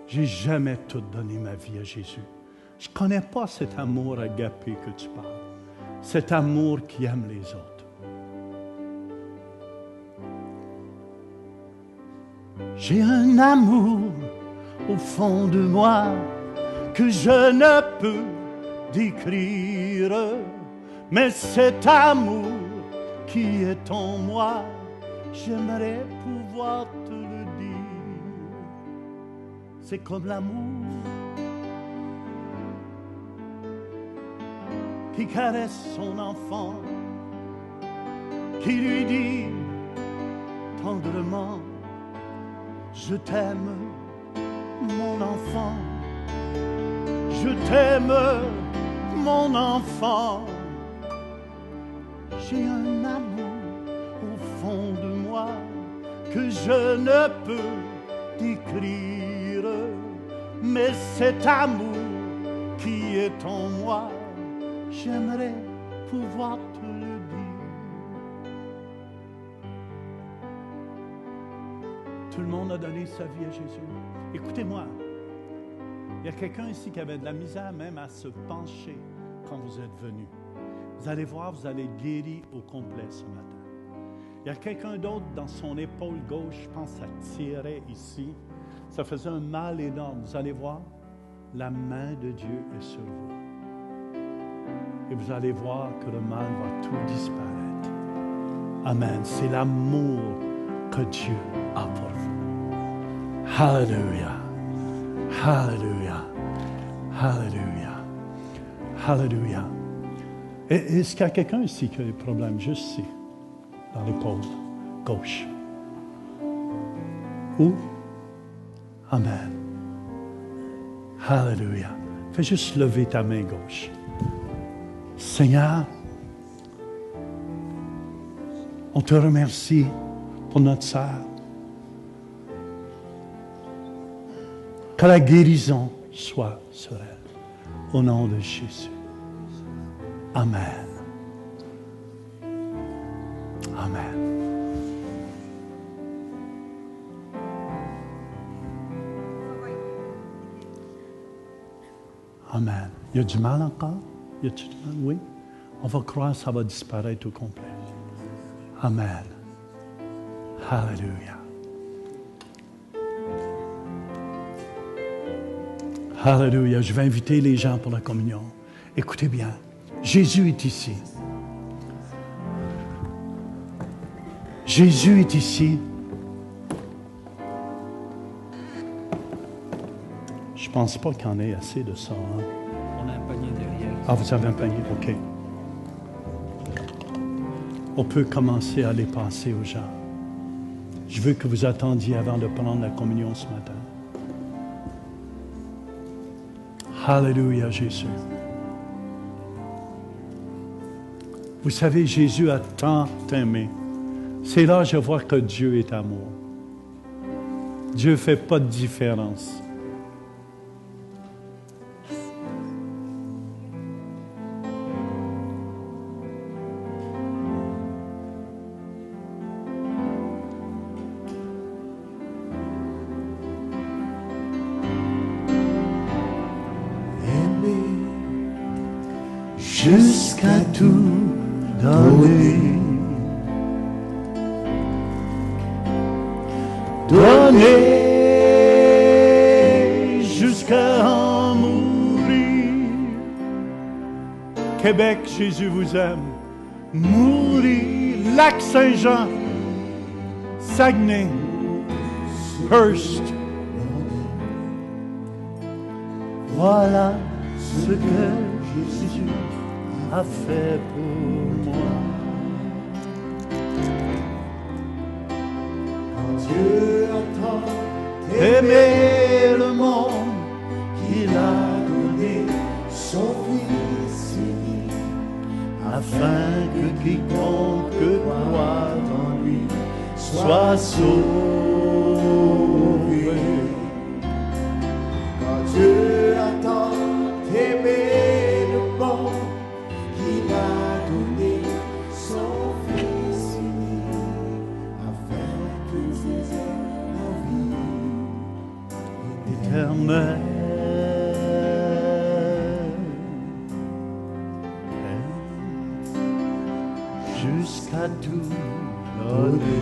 j'ai jamais tout donné ma vie à Jésus. Je ne connais pas cet amour agapé que tu parles, cet amour qui aime les autres. J'ai un amour au fond de moi que je ne peux décrire, mais cet amour qui est en moi, j'aimerais pouvoir te le dire. C'est comme l'amour qui caresse son enfant, qui lui dit tendrement, je t'aime, mon enfant, je t'aime, mon enfant. J'ai un amour au fond de moi que je ne peux décrire, mais cet amour qui est en moi, j'aimerais pouvoir te le dire. Tout le monde a donné sa vie à Jésus. Écoutez-moi, il y a quelqu'un ici qui avait de la misère même à se pencher quand vous êtes venu. Vous allez voir, vous allez être guéri au complet ce matin. Il y a quelqu'un d'autre dans son épaule gauche, je pense que ça tirait ici. Ça faisait un mal énorme. Vous allez voir, la main de Dieu est sur vous. Et vous allez voir que le mal va tout disparaître. Amen. C'est l'amour que Dieu a pour vous. Hallelujah. Hallelujah. Hallelujah. Hallelujah. Est-ce qu'il y a quelqu'un ici qui a des problèmes juste ici, dans l'épaule gauche? Où? Amen. Hallelujah. Fais juste lever ta main gauche. Seigneur, on te remercie pour notre sœur. Que la guérison soit sur elle. Au nom de Jésus. Amen. Amen. Amen. Il y a du mal encore? Y a-t-il du mal? Oui. On va croire que ça va disparaître au complet. Amen. Hallelujah. Hallelujah. Je vais inviter les gens pour la communion. Écoutez bien. Jésus est ici. Jésus est ici. Je ne pense pas qu'il y en ait assez de ça. Hein? On a un panier derrière. Ah, vous avez un panier? OK. On peut commencer à les passer aux gens. Je veux que vous attendiez avant de prendre la communion ce matin. Hallelujah, Jésus. Vous savez, Jésus a tant aimé. C'est là que je vois que Dieu est amour. Dieu ne fait pas de différence. Jusqu'à tout donner, donner jusqu'à en mourir. Québec, Jésus vous aime. Mourir, Lac-Saint-Jean, Saguenay, Hearst. Voilà ce que Jésus a fait pour moi. Quand Dieu a tant aimé le monde, qu'il a donné son Fils unique, afin que quiconque croit en lui soit sauvé. Quand Dieu a tant aimé le monde, t'as tout donné.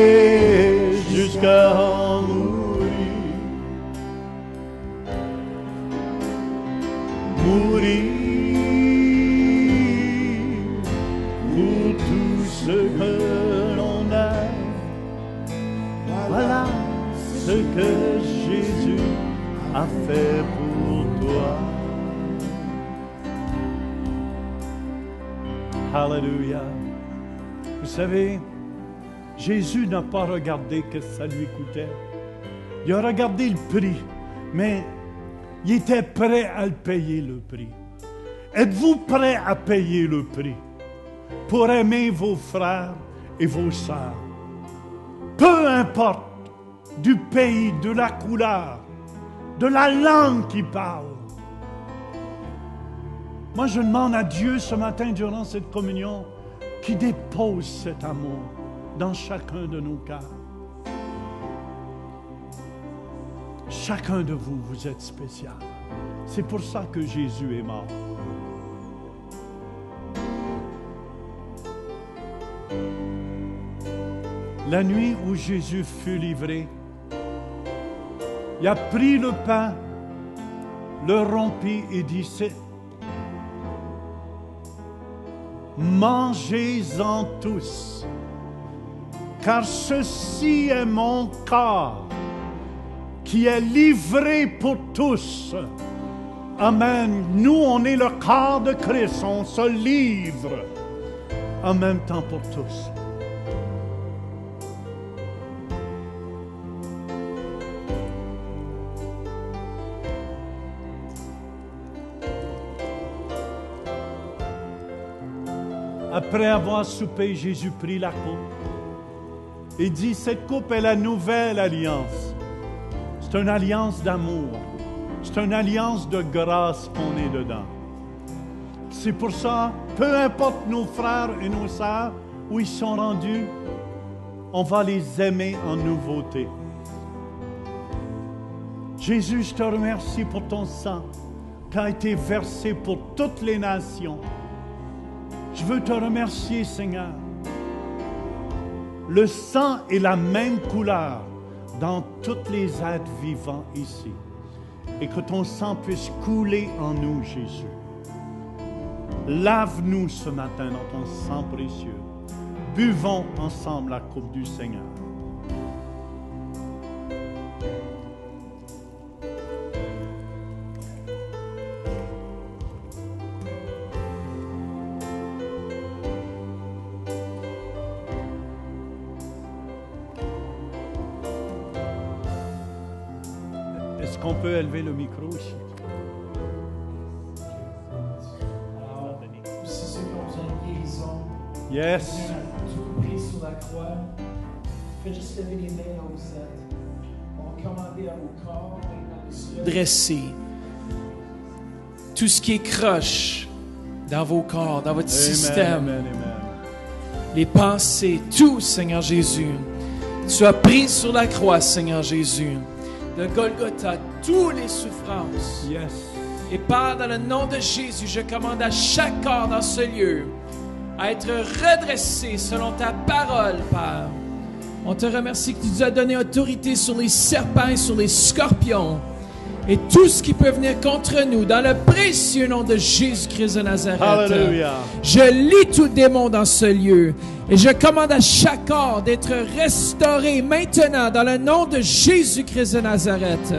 Donné jusqu'à mourir. Mourir pour tout ce que l'on a. Voilà ce que Jésus a fait pour toi. Alléluia. Vous savez, Jésus n'a pas regardé que ça lui coûtait. Il a regardé le prix, mais il était prêt à le payer le prix. Êtes-vous prêt à payer le prix pour aimer vos frères et vos sœurs? Peu importe du pays, de la couleur, de la langue qu'ils parlent. Moi, je demande à Dieu ce matin, durant cette communion, qu'il dépose cet amour dans chacun de nos cœurs. Chacun de vous, vous êtes spécial. C'est pour ça que Jésus est mort. La nuit où Jésus fut livré, il a pris le pain, le rompit et dit, mangez-en tous, car ceci est mon corps qui est livré pour tous. Amen. Nous, on est le corps de Christ, on se livre en même temps pour tous. Après avoir soupé, Jésus prit la coupe et dit, cette coupe est la nouvelle alliance. C'est une alliance d'amour. C'est une alliance de grâce qu'on est dedans. C'est pour ça, peu importe nos frères et nos sœurs, où ils sont rendus, on va les aimer en nouveauté. Jésus, je te remercie pour ton sang qui a été versé pour toutes les nations. Je veux te remercier, Seigneur. Le sang est la même couleur dans tous les êtres vivants ici. Et que ton sang puisse couler en nous, Jésus. Lave-nous ce matin dans ton sang précieux. Buvons ensemble la coupe du Seigneur. Est-ce qu'on peut élever le micro ici? Alors, si ceux qui ont besoin de guérison, Yes. tout pris sur la croix, faites juste lever les mains là où vous êtes. On va commander à vos corps maintenant de se dresser. Tout ce qui est croche dans vos corps, dans votre système, Amen, amen. les pensées, tout, Seigneur Jésus. Tu as pris sur la croix, Seigneur Jésus, de Golgotha, toutes les souffrances. Yes. Et Père, dans le nom de Jésus, je commande à chaque corps dans ce lieu à être redressé selon ta parole, Père. On te remercie que tu nous as donné autorité sur les serpents et sur les scorpions et tout ce qui peut venir contre nous dans le précieux nom de Jésus-Christ de Nazareth. Alléluia. Je lis tout démon dans ce lieu et je commande à chaque corps d'être restauré maintenant dans le nom de Jésus-Christ de Nazareth.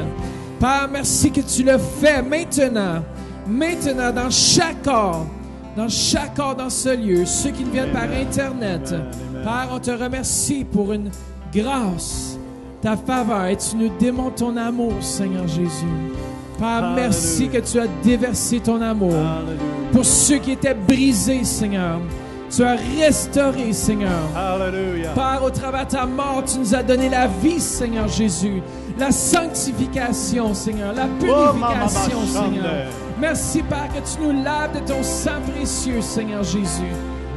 Père, merci que tu le fais maintenant dans chaque corps dans ce lieu, ceux qui viennent par Internet. Amen. Père, on te remercie pour une grâce, ta faveur, et tu nous démontres ton amour, Seigneur Jésus. Père, Alléluia. merci que tu as déversé ton amour Alléluia. pour ceux qui étaient brisés, Seigneur. Tu as restauré, Seigneur. Alléluia. Père, au travers de ta mort, tu nous as donné la vie, Seigneur Jésus. La sanctification, Seigneur. La purification, Seigneur. Merci, Père, que tu nous laves de ton sang précieux, Seigneur Jésus.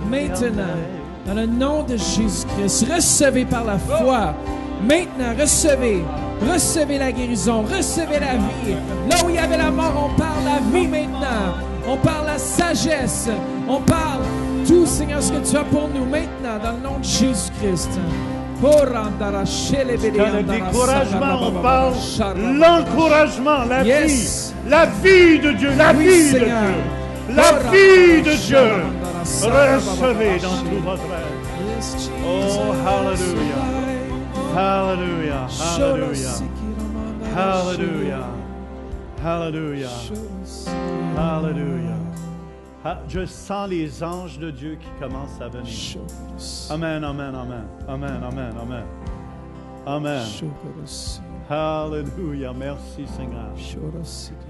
Maintenant, dans le nom de Jésus-Christ, recevez par la foi. Maintenant, recevez Recevez la guérison, recevez la vie. Là où il y avait la mort, on parle la vie maintenant. On parle la sagesse. On parle tout, Seigneur, ce que tu as pour nous maintenant, dans le nom de Jésus-Christ. Dans le découragement, on parle l'encouragement, la vie. La vie de Dieu, la vie de Dieu. La vie de Dieu. Recevez dans tout votre être. Oh, hallelujah. Hallelujah. Hallelujah. Hallelujah. Hallelujah. Hallelujah. Je sens les anges de Dieu qui commencent à venir. Amen, amen, amen. Amen, amen, amen. Amen. Hallelujah. Merci, Seigneur.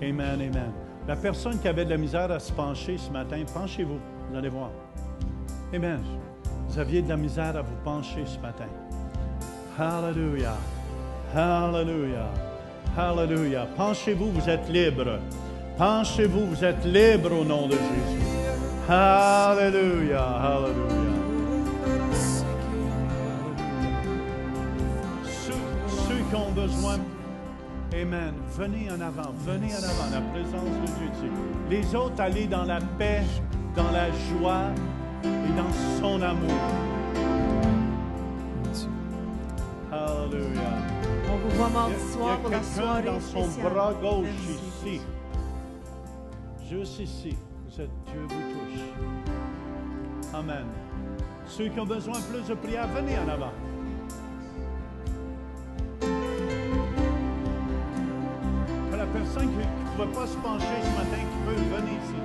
Amen, amen. La personne qui avait de la misère à se pencher ce matin, penchez-vous. Vous allez voir. Amen. Vous aviez de la misère à vous pencher ce matin. Hallelujah. Hallelujah. Hallelujah. Penchez-vous, vous êtes libre. Penchez-vous, vous êtes libre au nom de Jésus. Hallelujah. Hallelujah. Ceux qui ont besoin, amen, venez en avant, la présence de Dieu ici. Les autres, allez dans la paix, dans la joie et dans son amour. Hallelujah. On vous voit mardi soir pour la soirée dans son spéciale. bras gauche ici. Juste ici. Dieu vous touche. Amen. Ceux qui ont besoin plus de prière, venez en avant. Que la personne qui ne pouvait pas se pencher ce matin, qui veut venir ici.